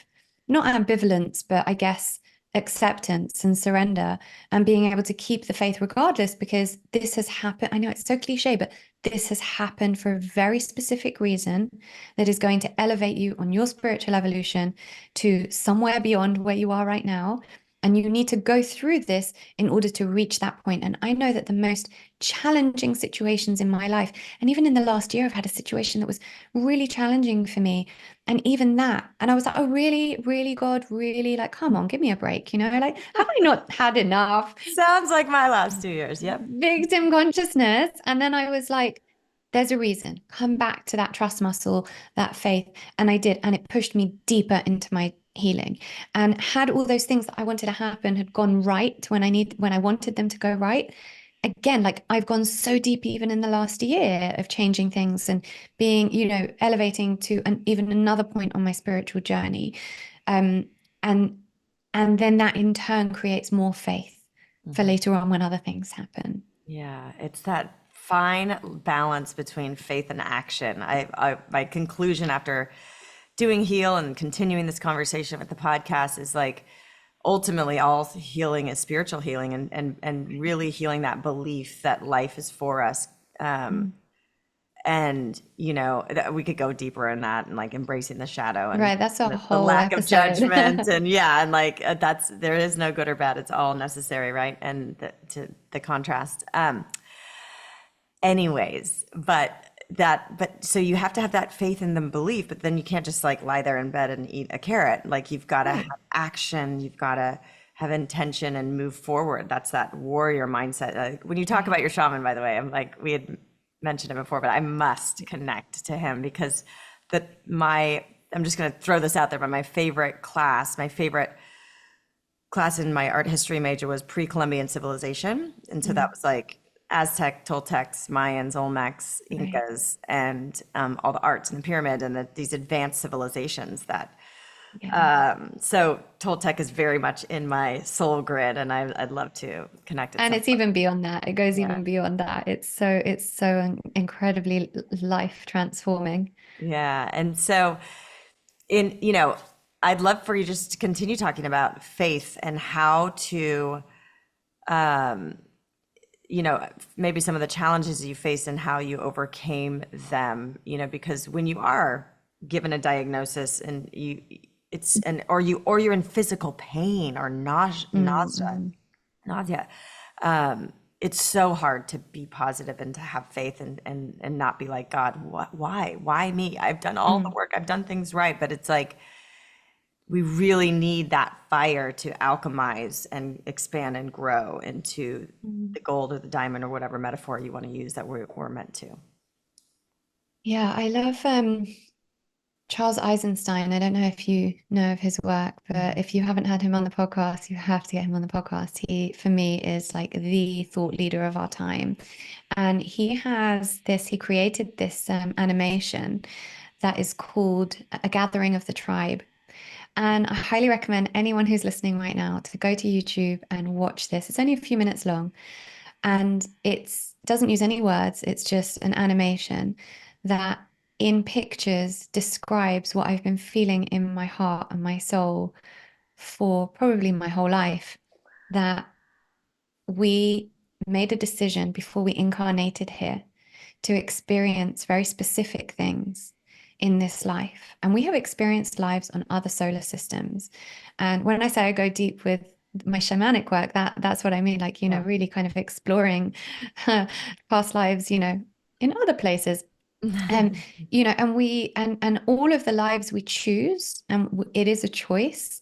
not ambivalence, but I guess acceptance and surrender, and being able to keep the faith regardless, because this has happened. I know it's so cliche, but this has happened for a very specific reason that is going to elevate you on your spiritual evolution to somewhere beyond where you are right now. And you need to go through this in order to reach that point. And I know that the most challenging situations in my life, and even in the last year, I've had a situation that was really challenging for me. And even that, and I was like, oh, really, really, God, really? Like, come on, give me a break. You know, like, have I not had enough? Sounds like my last 2 years. Yep. Victim consciousness. And then I was like, there's a reason. Come back to that trust muscle, that faith. And I did. And it pushed me deeper into my healing. And had all those things that I wanted to happen had gone right when I wanted them to go right. Again, like I've gone so deep even in the last year of changing things and being, you know, elevating to even another point on my spiritual journey. Um, and and then that in turn creates more faith for later on when other things happen. Yeah, it's that fine balance between faith and action. My conclusion after doing heal and continuing this conversation with the podcast is like, ultimately all healing is spiritual healing, and really healing that belief that life is for us. And you know, we could go deeper in that, and like embracing the shadow and Right, that's a the whole lack of episode. judgment, and yeah, and like there is no good or bad, it's all necessary, right? And the contrast. Anyways, but so you have to have that faith in the belief, but then you can't just like lie there in bed and eat a carrot. Like you've got to have action, you've got to have intention and move forward. That's that warrior mindset. Like when you talk about your shaman, by the way, I'm like, we had mentioned it before, but I must connect to him because I'm just going to throw this out there, but my favorite class in my art history major was pre-Columbian civilization. And so that was like Aztec, Toltecs, Mayans, Olmecs, Incas, and all the arts and the pyramid and these advanced civilizations that, so Toltec is very much in my soul grid, and I'd love to connect it. And it's even beyond that. It goes even beyond that. It's so incredibly life transforming. Yeah. And so you know, I'd love for you just to continue talking about faith and how to, you know, maybe some of the challenges you faced and how you overcame them, you know, because when you are given a diagnosis and or you're in physical pain or nausea, it's so hard to be positive and to have faith and not be like, God, why me? I've done all the work, I've done things right, but it's like, we really need that fire to alchemize and expand and grow into the gold or the diamond or whatever metaphor you want to use that we're meant to. Yeah, I love Charles Eisenstein. I don't know if you know of his work, but if you haven't had him on the podcast, you have to get him on the podcast. He, for me, is like the thought leader of our time. And he created this animation that is called A Gathering of the Tribe. And I highly recommend anyone who's listening right now to go to YouTube and watch this. It's only a few minutes long, and it doesn't use any words. It's just an animation that in pictures describes what I've been feeling in my heart and my soul for probably my whole life, that we made a decision before we incarnated here to experience very specific things in this life. And we have experienced lives on other solar systems. And when I say I go deep with my shamanic work, that's what I mean, like, really kind of exploring past lives, in other places. And and all of the lives we choose, and it is a choice.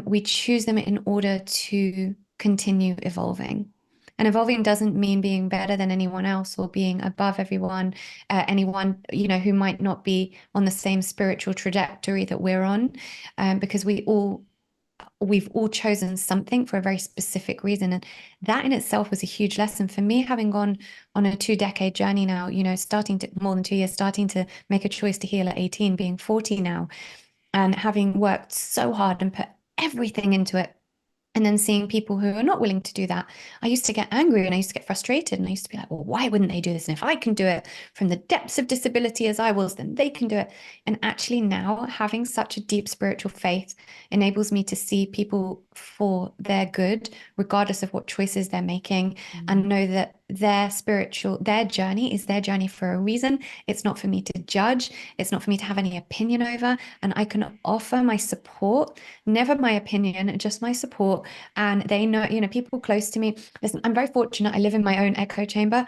We choose them in order to continue evolving. And evolving doesn't mean being better than anyone else or being above anyone, who might not be on the same spiritual trajectory that we're on, because we've all chosen something for a very specific reason. And that in itself was a huge lesson for me, having gone on a 2-decade journey now, starting to more than 2 years, starting to make a choice to heal at 18, being 40 now, and having worked so hard and put everything into it. And then seeing people who are not willing to do that, I used to get angry and I used to get frustrated. And I used to be like, well, why wouldn't they do this? And if I can do it from the depths of disability as I was, then they can do it. And actually now having such a deep spiritual faith enables me to see people for their good, regardless of what choices they're making, and know that their journey is their journey for a reason. It's not for me to judge. It's not for me to have any opinion over. And I can offer my support, never my opinion, just my support. And they know, people close to me. Listen, I'm very fortunate. I live in my own echo chamber.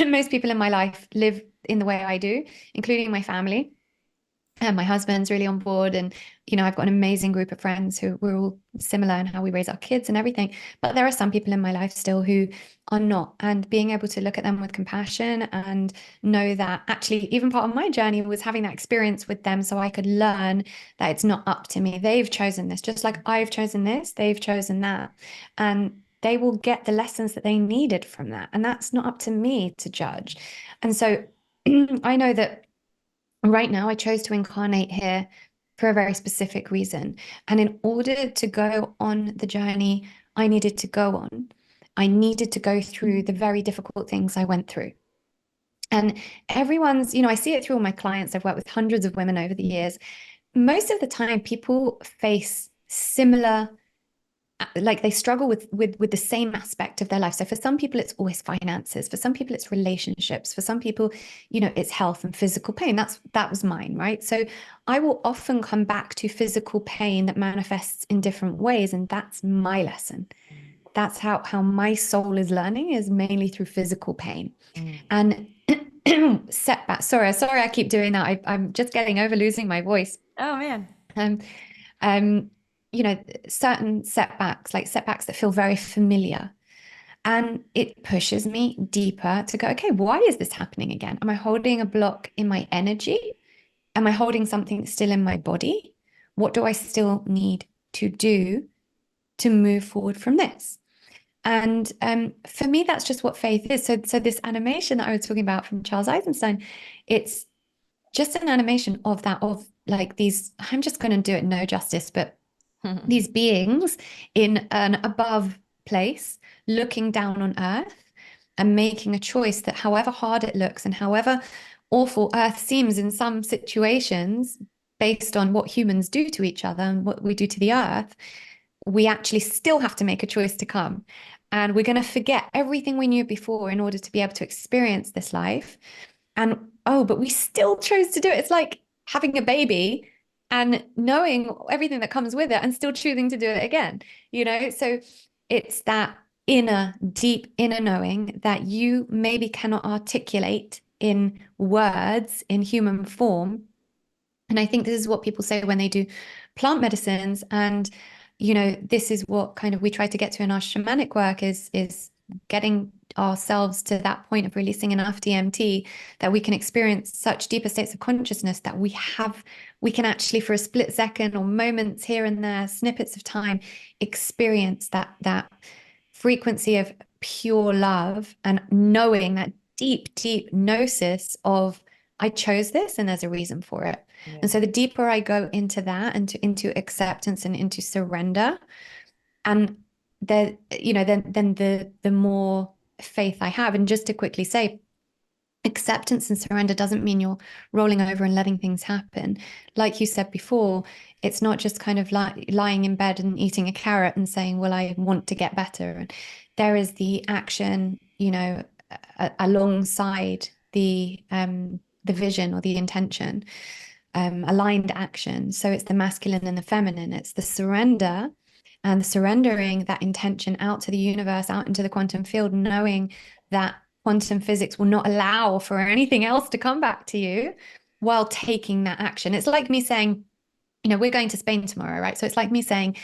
Most people in my life live in the way I do, including my family. And my husband's really on board. And, I've got an amazing group of friends who we're all similar in how we raise our kids and everything. But there are some people in my life still who are not. And being able to look at them with compassion and know that actually even part of my journey was having that experience with them so I could learn that it's not up to me. They've chosen this, just like I've chosen this, they've chosen that. And they will get the lessons that they needed from that. And that's not up to me to judge. And so I know that right now, I chose to incarnate here for a very specific reason. And in order to go on the journey I needed to go on, I needed to go through the very difficult things I went through. And everyone's, I see it through all my clients. I've worked with hundreds of women over the years. Most of the time, people face similar, like they struggle with the same aspect of their life. So for some people it's always finances, for some people it's relationships, for some people it's health and physical pain. That was mine, right? So I will often come back to physical pain that manifests in different ways, and that's my lesson. That's how my soul is learning, is mainly through physical pain. And setbacks. Sorry I keep doing that. I'm just getting over losing my voice. Oh man. Certain setbacks, like setbacks that feel very familiar. And it pushes me deeper to go, okay, why is this happening again? Am I holding a block in my energy? Am I holding something still in my body? What do I still need to do to move forward from this? And for me, that's just what faith is. So this animation that I was talking about from Charles Eisenstein, it's just an animation of that, of like these, I'm just going to do it no justice, but these beings in an above place looking down on earth and making a choice that however hard it looks and however awful earth seems in some situations, based on what humans do to each other and what we do to the earth, we actually still have to make a choice to come. And we're going to forget everything we knew before in order to be able to experience this life. And but we still chose to do it. It's like having a baby and knowing everything that comes with it and still choosing to do it again, So it's that deep inner knowing that you maybe cannot articulate in words, in human form. And I think this is what people say when they do plant medicines. And, this is what kind of we try to get to in our shamanic work, is getting ourselves to that point of releasing enough DMT that we can experience such deeper states of consciousness that we can actually, for a split second or moments here and there, snippets of time, experience that frequency of pure love and knowing that deep gnosis of I chose this and there's a reason for it. Yeah. And so the deeper I go into that and into acceptance and into surrender, and then, then the more faith I have. And just to quickly say, acceptance and surrender doesn't mean you're rolling over and letting things happen. Like you said before, it's not just kind of lying in bed and eating a carrot and saying, well, I want to get better. And there is the action, alongside the vision or the intention, aligned action. So it's the masculine and the feminine. It's the surrender and the surrendering that intention out to the universe, out into the quantum field, knowing that quantum physics will not allow for anything else to come back to you while taking that action. It's like me saying, we're going to Spain tomorrow, right? So it's like me saying,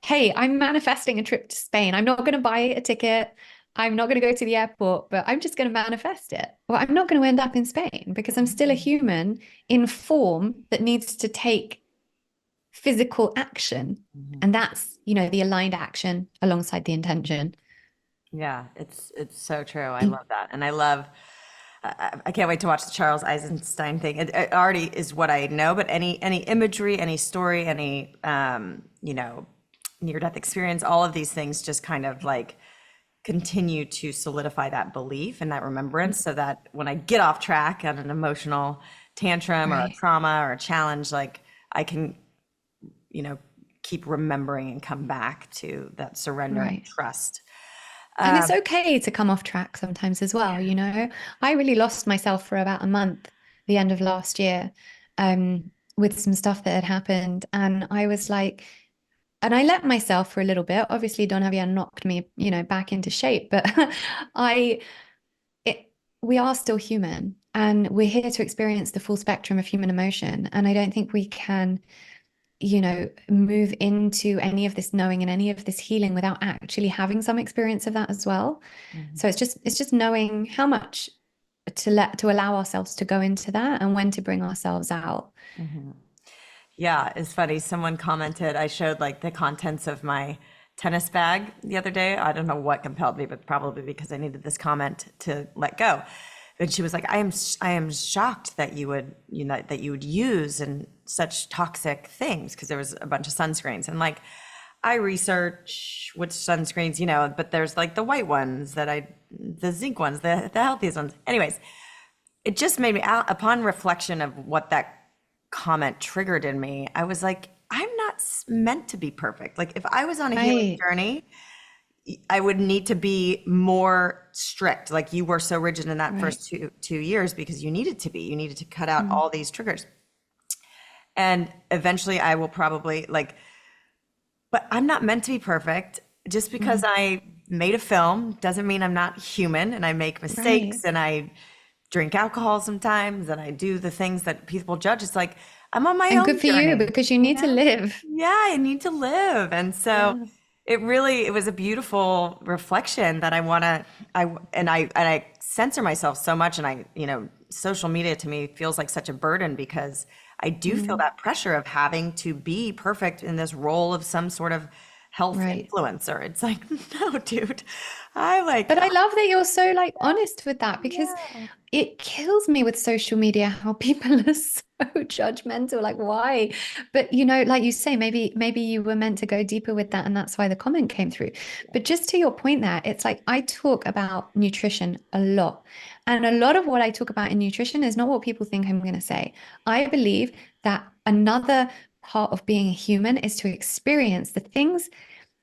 hey, I'm manifesting a trip to Spain. I'm not going to buy a ticket. I'm not going to go to the airport, but I'm just going to manifest it. Well, I'm not going to end up in Spain because I'm still a human in form that needs to take physical action. And that's, the aligned action alongside the intention. Yeah, it's so true. I love that. And I can't wait to watch the Charles Eisenstein thing. It already is what I know, but any imagery, any story, any near-death experience, all of these things just kind of like continue to solidify that belief and that remembrance, so that when I get off track on an emotional tantrum or a trauma or a challenge, like I can, keep remembering and come back to that surrender and trust. And it's okay to come off track sometimes as well. I really lost myself for about a month, the end of last year, with some stuff that had happened. And I was like, and I let myself for a little bit. Obviously, Don Javier knocked me, back into shape, but we are still human, and we're here to experience the full spectrum of human emotion. And I don't think we can, move into any of this knowing and any of this healing without actually having some experience of that as well. So it's just knowing how much to allow ourselves to go into that and when to bring ourselves out. Yeah, it's funny. Someone commented, I showed like the contents of my tennis bag the other day. I don't know what compelled me, but probably because I needed this comment to let go. And she was like, I am shocked that you would, that you would use in such toxic things, because there was a bunch of sunscreens. And like, I research which sunscreens, but there's like the white ones the zinc ones, the healthiest ones. Anyways, it just made me, upon reflection of what that comment triggered in me, I was like, I'm not meant to be perfect. Like if I was on a healing journey, I would need to be more strict. Like you were so rigid in that first two years because you needed to cut out all these triggers. And eventually I will probably but I'm not meant to be perfect. Just because I made a film doesn't mean I'm not human, and I make mistakes and I drink alcohol sometimes and I do the things that people judge. It's like, I'm on my own good for journey. you, because you need to live. Yeah, I need to live. And so it was a beautiful reflection that I censor myself so much. And social media to me feels like such a burden, because I do feel that pressure of having to be perfect in this role of some sort of health influencer. It's like, no, dude, But I love that you're so honest with that, because it kills me with social media how people are so judgmental. Like, why? But like you say, maybe you were meant to go deeper with that, and that's why the comment came through. But just to your point there, it's like I talk about nutrition a lot. And a lot of what I talk about in nutrition is not what people think I'm going to say. I believe that another part of being a human is to experience the things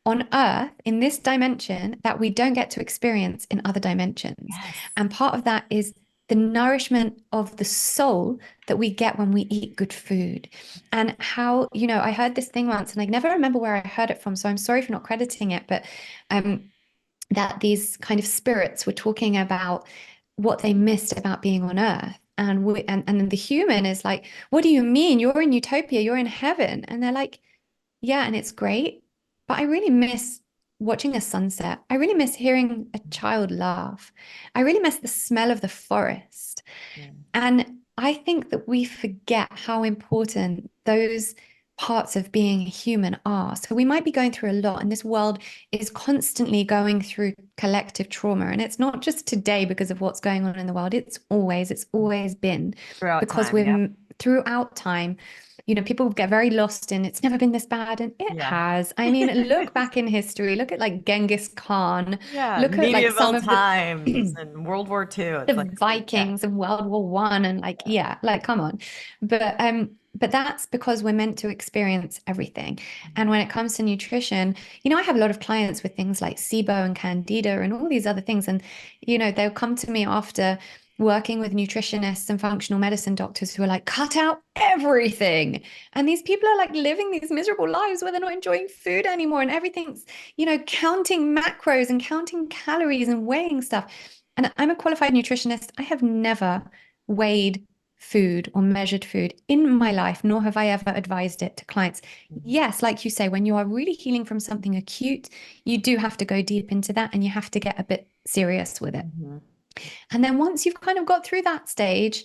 on earth in this dimension that we don't get to experience in other dimensions. And part of that is the nourishment of the soul that we get when we eat good food. And how, I heard this thing once, and I never remember where I heard it from, so I'm sorry for not crediting it, but that these kind of spirits were talking about what they missed about being on earth. And then the human is like, what do you mean? You're in utopia, you're in heaven. And they're like, yeah, and it's great, but I really miss watching a sunset. I really miss hearing a child laugh. I really miss the smell of the forest. And I think that we forget how important those parts of being a human are. So we might be going through a lot, and this world is constantly going through collective trauma. And it's not just today because of what's going on in the world. It's always been Throughout because time. Yep. we're throughout time. People get very lost in it's never been this bad, and it Yeah. has. I mean, look back in history, look at like Genghis Khan, Yeah. look at like some Medieval of the times and World War II. It's the like, yeah. Vikings and World War One, and like, yeah, like come on. But that's because we're meant to experience everything. And when it comes to nutrition, I have a lot of clients with things like SIBO and Candida and all these other things. And, they'll come to me after working with nutritionists and functional medicine doctors who are like, cut out everything. And these people are like living these miserable lives where they're not enjoying food anymore. And everything's, counting macros and counting calories and weighing stuff. And I'm a qualified nutritionist. I have never weighed food or measured food in my life, nor have I ever advised it to clients. Yes, like you say, when you are really healing from something acute, you do have to go deep into that and you have to get a bit serious with it. Mm-hmm. And then once you've kind of got through that stage,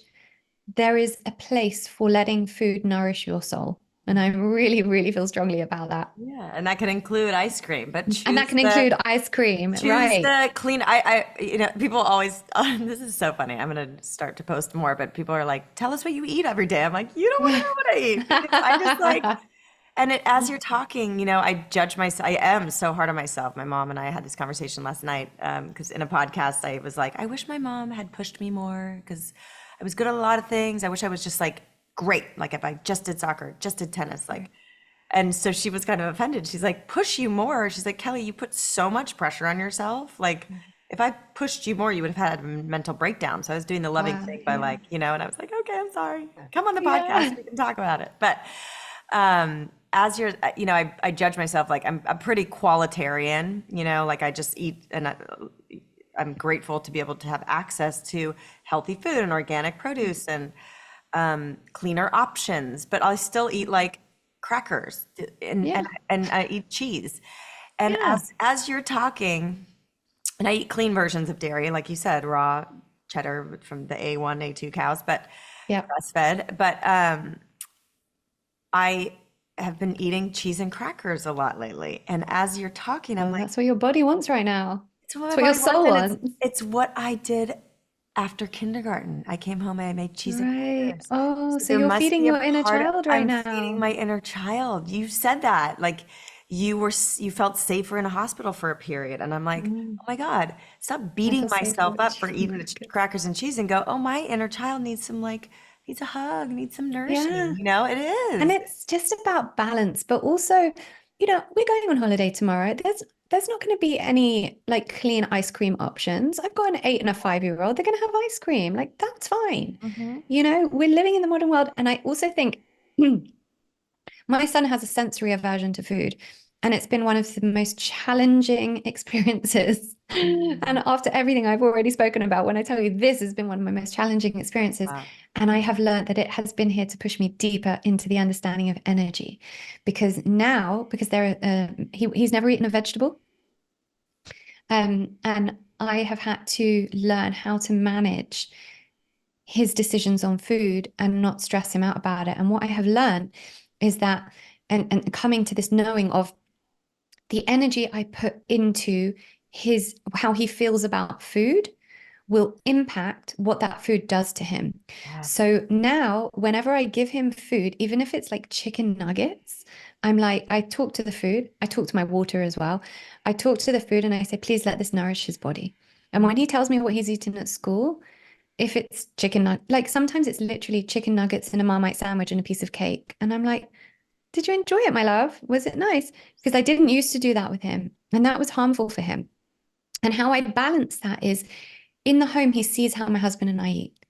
there is a place for letting food nourish your soul. And I really, really feel strongly about that. Yeah, and that can include ice cream, but And that can include ice cream, choose right? the clean. People always. This is so funny. I'm gonna start to post more, but people are like, "Tell us what you eat every day." I'm like, "You don't want to know what I eat." I just like, and as you're talking, I judge myself. I am so hard on myself. My mom and I had this conversation last night because in a podcast, I was like, "I wish my mom had pushed me more because I was good at a lot of things. I wish I was just like." Great, like if I just did soccer, just did tennis, like, and so she was kind of offended. She's like, push you more. She's like, Kelly, you put so much pressure on yourself. Like, if I pushed you more, you would have had a mental breakdown. So I was doing the loving thing by like, and I was like, okay, I'm sorry. Come on the podcast, we can talk about it. But as you're, I judge myself like I'm a pretty qualitarian, like I just eat and I'm grateful to be able to have access to healthy food and organic produce and cleaner options, but I still eat like crackers and I eat cheese. And as you're talking, and I eat clean versions of dairy, like you said, raw cheddar from the A1, A2 cows, but grass-fed. But I have been eating cheese and crackers a lot lately. And as you're talking, I'm like, that's what your body wants right now. It's what your soul wants. It's what I did after kindergarten. I came home and I made cheese and crackers. Oh, so you're feeding your inner child right now. I'm feeding my inner child. You said that, like you felt safer in a hospital for a period. And I'm like, oh my God, stop beating myself up for eating the crackers and cheese and go, oh, my inner child needs needs a hug, needs some nourishing. It is. And it's just about balance, but also, we're going on holiday tomorrow. There's not going to be any like clean ice cream options. I've got an 8 and a 5-year-old. They're going to have ice cream. Like, that's fine. We're living in the modern world. And I also think my son has a sensory aversion to food. And it's been one of the most challenging experiences. And after everything I've already spoken about, when I tell you this has been one of my most challenging experiences, and I have learned that it has been here to push me deeper into the understanding of energy. Because he's never eaten a vegetable. And I have had to learn how to manage his decisions on food and not stress him out about it. And what I have learned is that, and coming to this knowing of the energy I put into how he feels about food will impact what that food does to him. So now whenever I give him food, even if it's like chicken nuggets, I'm like, I talk to the food, I talk to my water as well. I talk to the food and I say, please let this nourish his body. And when he tells me what he's eaten at school, if it's like sometimes it's literally chicken nuggets and a Marmite sandwich and a piece of cake. And I'm like, did you enjoy it, my love? Was it nice? Because I didn't used to do that with him. And that was harmful for him. And how I balance that is in the home, he sees how my husband and I eat.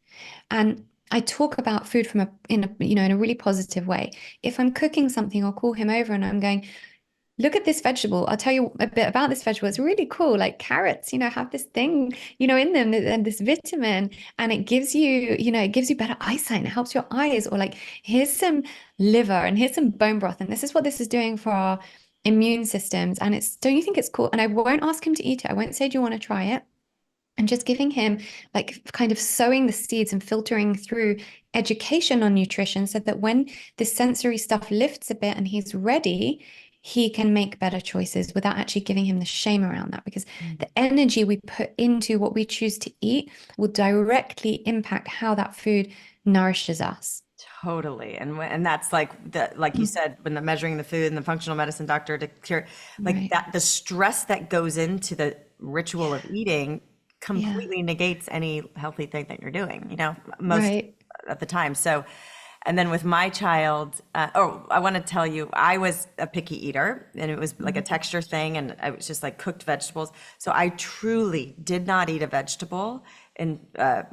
And I talk about food in a really positive way. If I'm cooking something, I'll call him over and I'm going, look at this vegetable. I'll tell you a bit about this vegetable. It's really cool. Like carrots, have this thing, in them and this vitamin, and it gives you, better eyesight and it helps your eyes. Or like, here's some liver and here's some bone broth. And this is what this is doing for our immune systems. And don't you think it's cool? And I won't ask him to eat it. I won't say, do you want to try it? and just giving him, like, kind of sowing the seeds and filtering through education on nutrition, so that when the sensory stuff lifts a bit and he's ready, he can make better choices without actually giving him the shame around that. Because the energy we put into what we choose to eat will directly impact how that food nourishes us. Totally. And that's like you said, when the measuring the food and the functional medicine doctor to cure, like Right. that, the stress that goes into the ritual of eating Yeah. completely negates any healthy thing that you're doing, most Right. of the time. So, and then with my child, I want to tell you, I was a picky eater, and it was like a texture thing, and I was just like cooked vegetables. So I truly did not eat a vegetable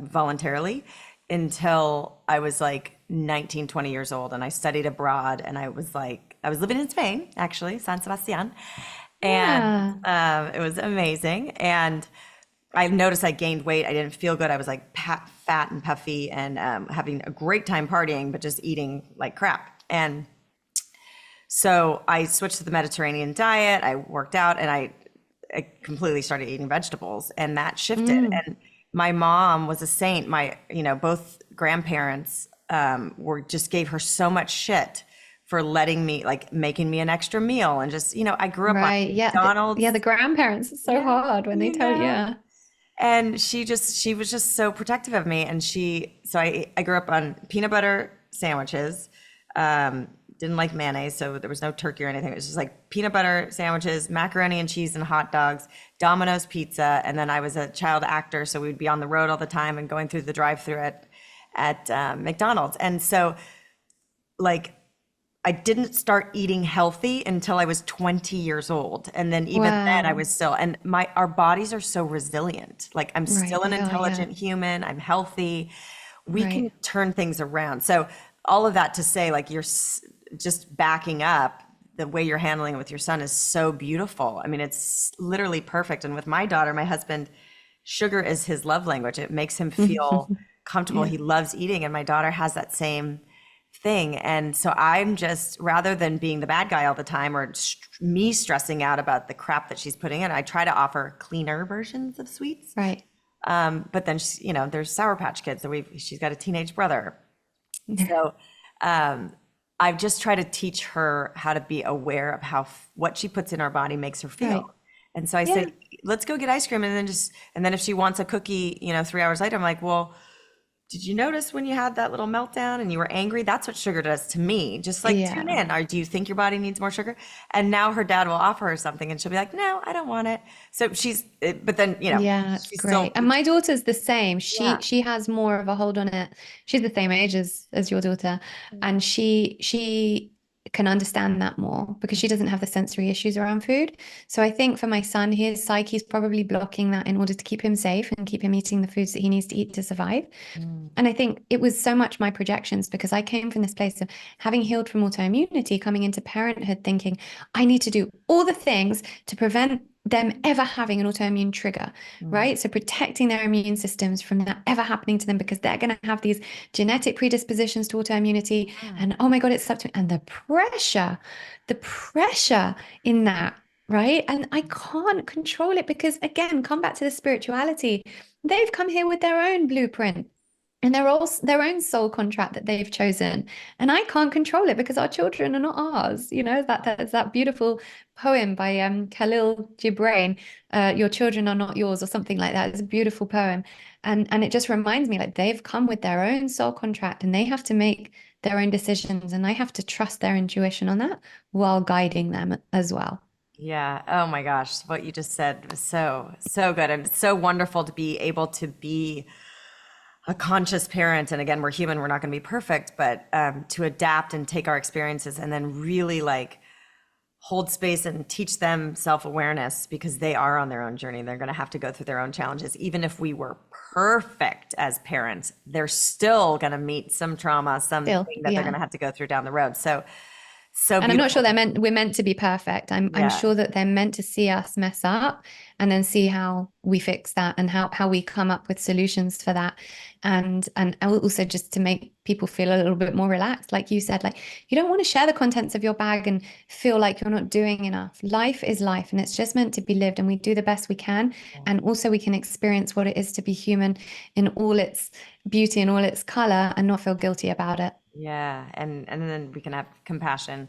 voluntarily until I was like 19, 20 years old, and I studied abroad, and I was living in Spain, actually, San Sebastian, and Yeah. it was amazing. And I noticed I gained weight. I didn't feel good. I was like fat and puffy, and having a great time partying, but just eating like crap. And so I switched to the Mediterranean diet. I worked out, and I completely started eating vegetables, and that shifted. And my mom was a saint. Both grandparents gave her so much shit for letting me, like, making me an extra meal, and just, I grew up on Right. Yeah. McDonald's. The grandparents, it's so hard when they tell you. Yeah. And she was just so protective of me. And so I grew up on peanut butter sandwiches. Didn't like mayonnaise, so there was no turkey or anything. It was just like peanut butter sandwiches, macaroni and cheese and hot dogs, Domino's pizza. And then I was a child actor, so we'd be on the road all the time and going through the drive-through at McDonald's. And so, like, I didn't start eating healthy until I was 20 years old. And then even then I Wow. was still, and our bodies are so resilient. Like, I'm Right. still an They are. Yeah. intelligent human. I'm healthy. We can Right. turn things around. So all of that to say, like, you're just backing up, the way you're handling it with your son is so beautiful. I mean, it's literally perfect. And with my daughter, my husband, sugar is his love language. It makes him feel comfortable. Yeah. He loves eating. And my daughter has that same thing. And so I'm just, rather than being the bad guy all the time, or me stressing out about the crap that she's putting in, I try to offer cleaner versions of sweets. Right. But then, there's Sour Patch Kids. So she's got a teenage brother. So I've just tried to teach her how to be aware of what she puts in our body makes her feel. Right. And so I Yeah. say, let's go get ice cream. And then if she wants a cookie, 3 hours later, I'm like, well, did you notice when you had that little meltdown and you were angry? That's what sugar does to me. Just like, tune Yeah. in. Or do you think your body needs more sugar? And now her dad will offer her something, and she'll be like, no, I don't want it. So but then, Yeah, it's she's still, great. And my daughter's the same. yeah. She has more of a hold on it. She's the same age as your daughter, and she can understand that more because she doesn't have the sensory issues around food. So I think for my son, his psyche's probably blocking that in order to keep him safe and keep him eating the foods that he needs to eat to survive. And I think it was so much my projections, because I came from this place of having healed from autoimmunity, coming into parenthood thinking, I need to do all the things to prevent them ever having an autoimmune trigger, right? So protecting their immune systems from that ever happening to them, because they're going to have these genetic predispositions to autoimmunity. And oh my God, it's up to me. And the pressure in that, right? And I can't control it because, again, come back to the spirituality. They've come here with their own blueprint and their own soul contract that they've chosen, and I can't control it because our children are not ours. That's that beautiful poem by Khalil Gibran, "Your children are not yours," or something like that. It's a beautiful poem, and it just reminds me, like, they've come with their own soul contract and they have to make their own decisions, and I have to trust their intuition on that while guiding them as well. Yeah. Oh my gosh. What you just said was so, so good. And it's so wonderful to be able to be a conscious parent. And again, we're human, we're not going to be perfect, but to adapt and take our experiences and then really, like, hold space and teach them self-awareness, because they are on their own journey. They're going to have to go through their own challenges. Even if we were perfect as parents, they're still going to meet some trauma, something that they're Yeah. going to have to go through down the road. So So And I'm not sure beautiful. we're meant to be perfect. I'm Yeah. sure that they're meant to see us mess up and then see how we fix that and how we come up with solutions for that. And also just to make people feel a little bit more relaxed. Like you said, like you don't want to share the contents of your bag and feel like you're not doing enough. Life is life and it's just meant to be lived, and we do the best we can. And also we can experience what it is to be human in all its beauty and all its color and not feel guilty about it. Yeah. And then we can have compassion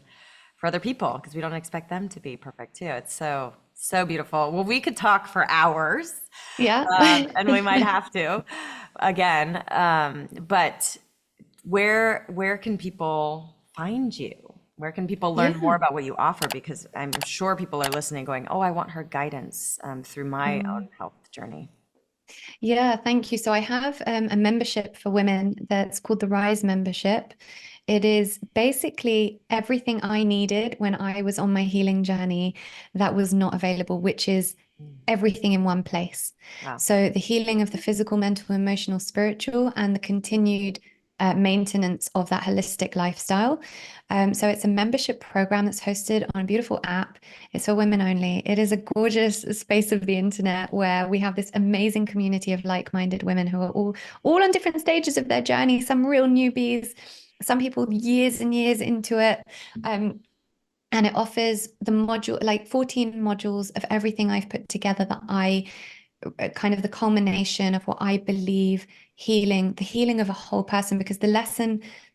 for other people because we don't expect them to be perfect too. It's so, so beautiful. Well, we could talk for hours, Yeah. and we might have to again. But where can people find you? Where can people learn more Yeah. about what you offer? Because I'm sure people are listening going, oh, I want her guidance through my own health journey. Yeah, thank you. So I have a membership for women that's called the Rise membership. It is basically everything I needed when I was on my healing journey that was not available, which is everything in one place. Wow. So the healing of the physical, mental, emotional, spiritual, and the continued maintenance of that holistic lifestyle. So it's a membership program that's hosted on a beautiful app. It's for women only. It is a gorgeous space of the internet where we have this amazing community of like-minded women who are all on different stages of their journey. Some real newbies, some people years and years into it. And it offers the module, like 14 modules of everything I've put together that I kind of the culmination of what I believe the healing of a whole person. Because the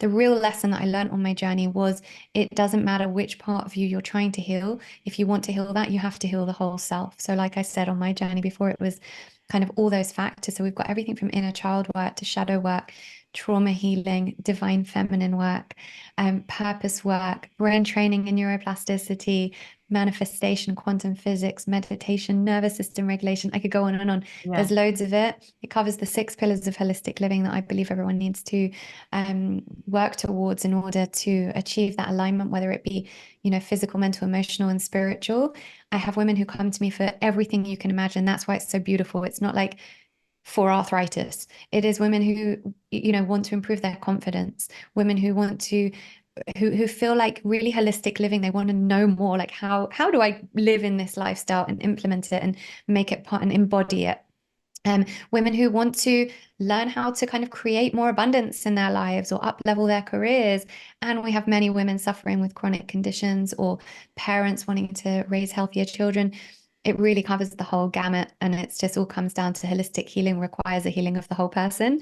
real lesson that I learned on my journey was it doesn't matter which part of you you're trying to heal. If you want to heal that, you have to heal the whole self. So like I said on my journey before, it was kind of all those factors. So we've got everything from inner child work to shadow work, trauma healing, divine feminine work, purpose work, brain training and neuroplasticity, manifestation, quantum physics, meditation, nervous system regulation. I could go on and on. Yeah. There's loads of it. It covers the 6 pillars of holistic living that I believe everyone needs to work towards in order to achieve that alignment, whether it be, physical, mental, emotional, and spiritual. I have women who come to me for everything you can imagine. That's why it's so beautiful. It's not like for arthritis. It is women who, want to improve their confidence, women who want to who feel like really holistic living. They want to know more, like how do I live in this lifestyle and implement it and make it part and embody it. Women who want to learn how to kind of create more abundance in their lives or up level their careers. And we have many women suffering with chronic conditions or parents wanting to raise healthier children. It really covers the whole gamut, and it's just all comes down to holistic healing requires a healing of the whole person.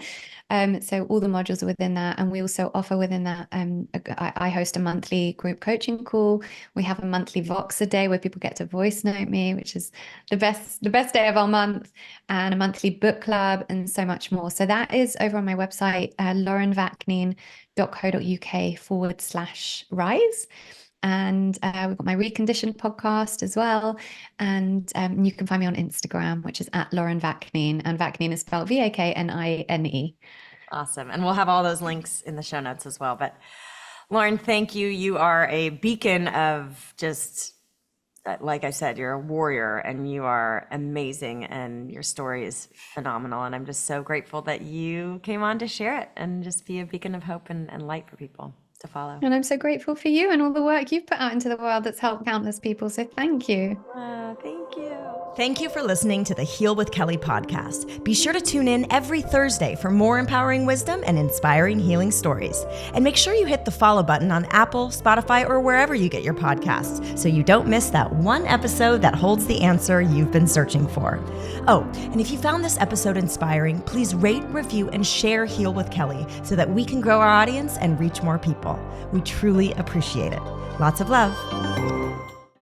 So all the modules are within that, and we also offer within that. I host a monthly group coaching call. We have a monthly Voxer day where people get to voice note me, which is the best day of our month, and a monthly book club, and so much more. So that is over on my website, laurenvaknine.co.uk/rise. And we've got my Reconditioned podcast as well. And you can find me on Instagram, which is at Lauren Vaknine. And Vaknine is spelled Vaknine. Awesome. And we'll have all those links in the show notes as well. But Lauren, thank you. You are a beacon of just, like I said, you're a warrior and you are amazing and your story is phenomenal. And I'm just so grateful that you came on to share it and just be a beacon of hope and light for people to follow. And I'm so grateful for you and all the work you've put out into the world that's helped countless people. So thank you. Thank you. Thank you for listening to the Heal with Kelly podcast. Be sure to tune in every Thursday for more empowering wisdom and inspiring healing stories. And make sure you hit the follow button on Apple, Spotify, or wherever you get your podcasts so you don't miss that one episode that holds the answer you've been searching for. Oh, and if you found this episode inspiring, please rate, review, and share Heal with Kelly so that we can grow our audience and reach more people. We truly appreciate it. Lots of love.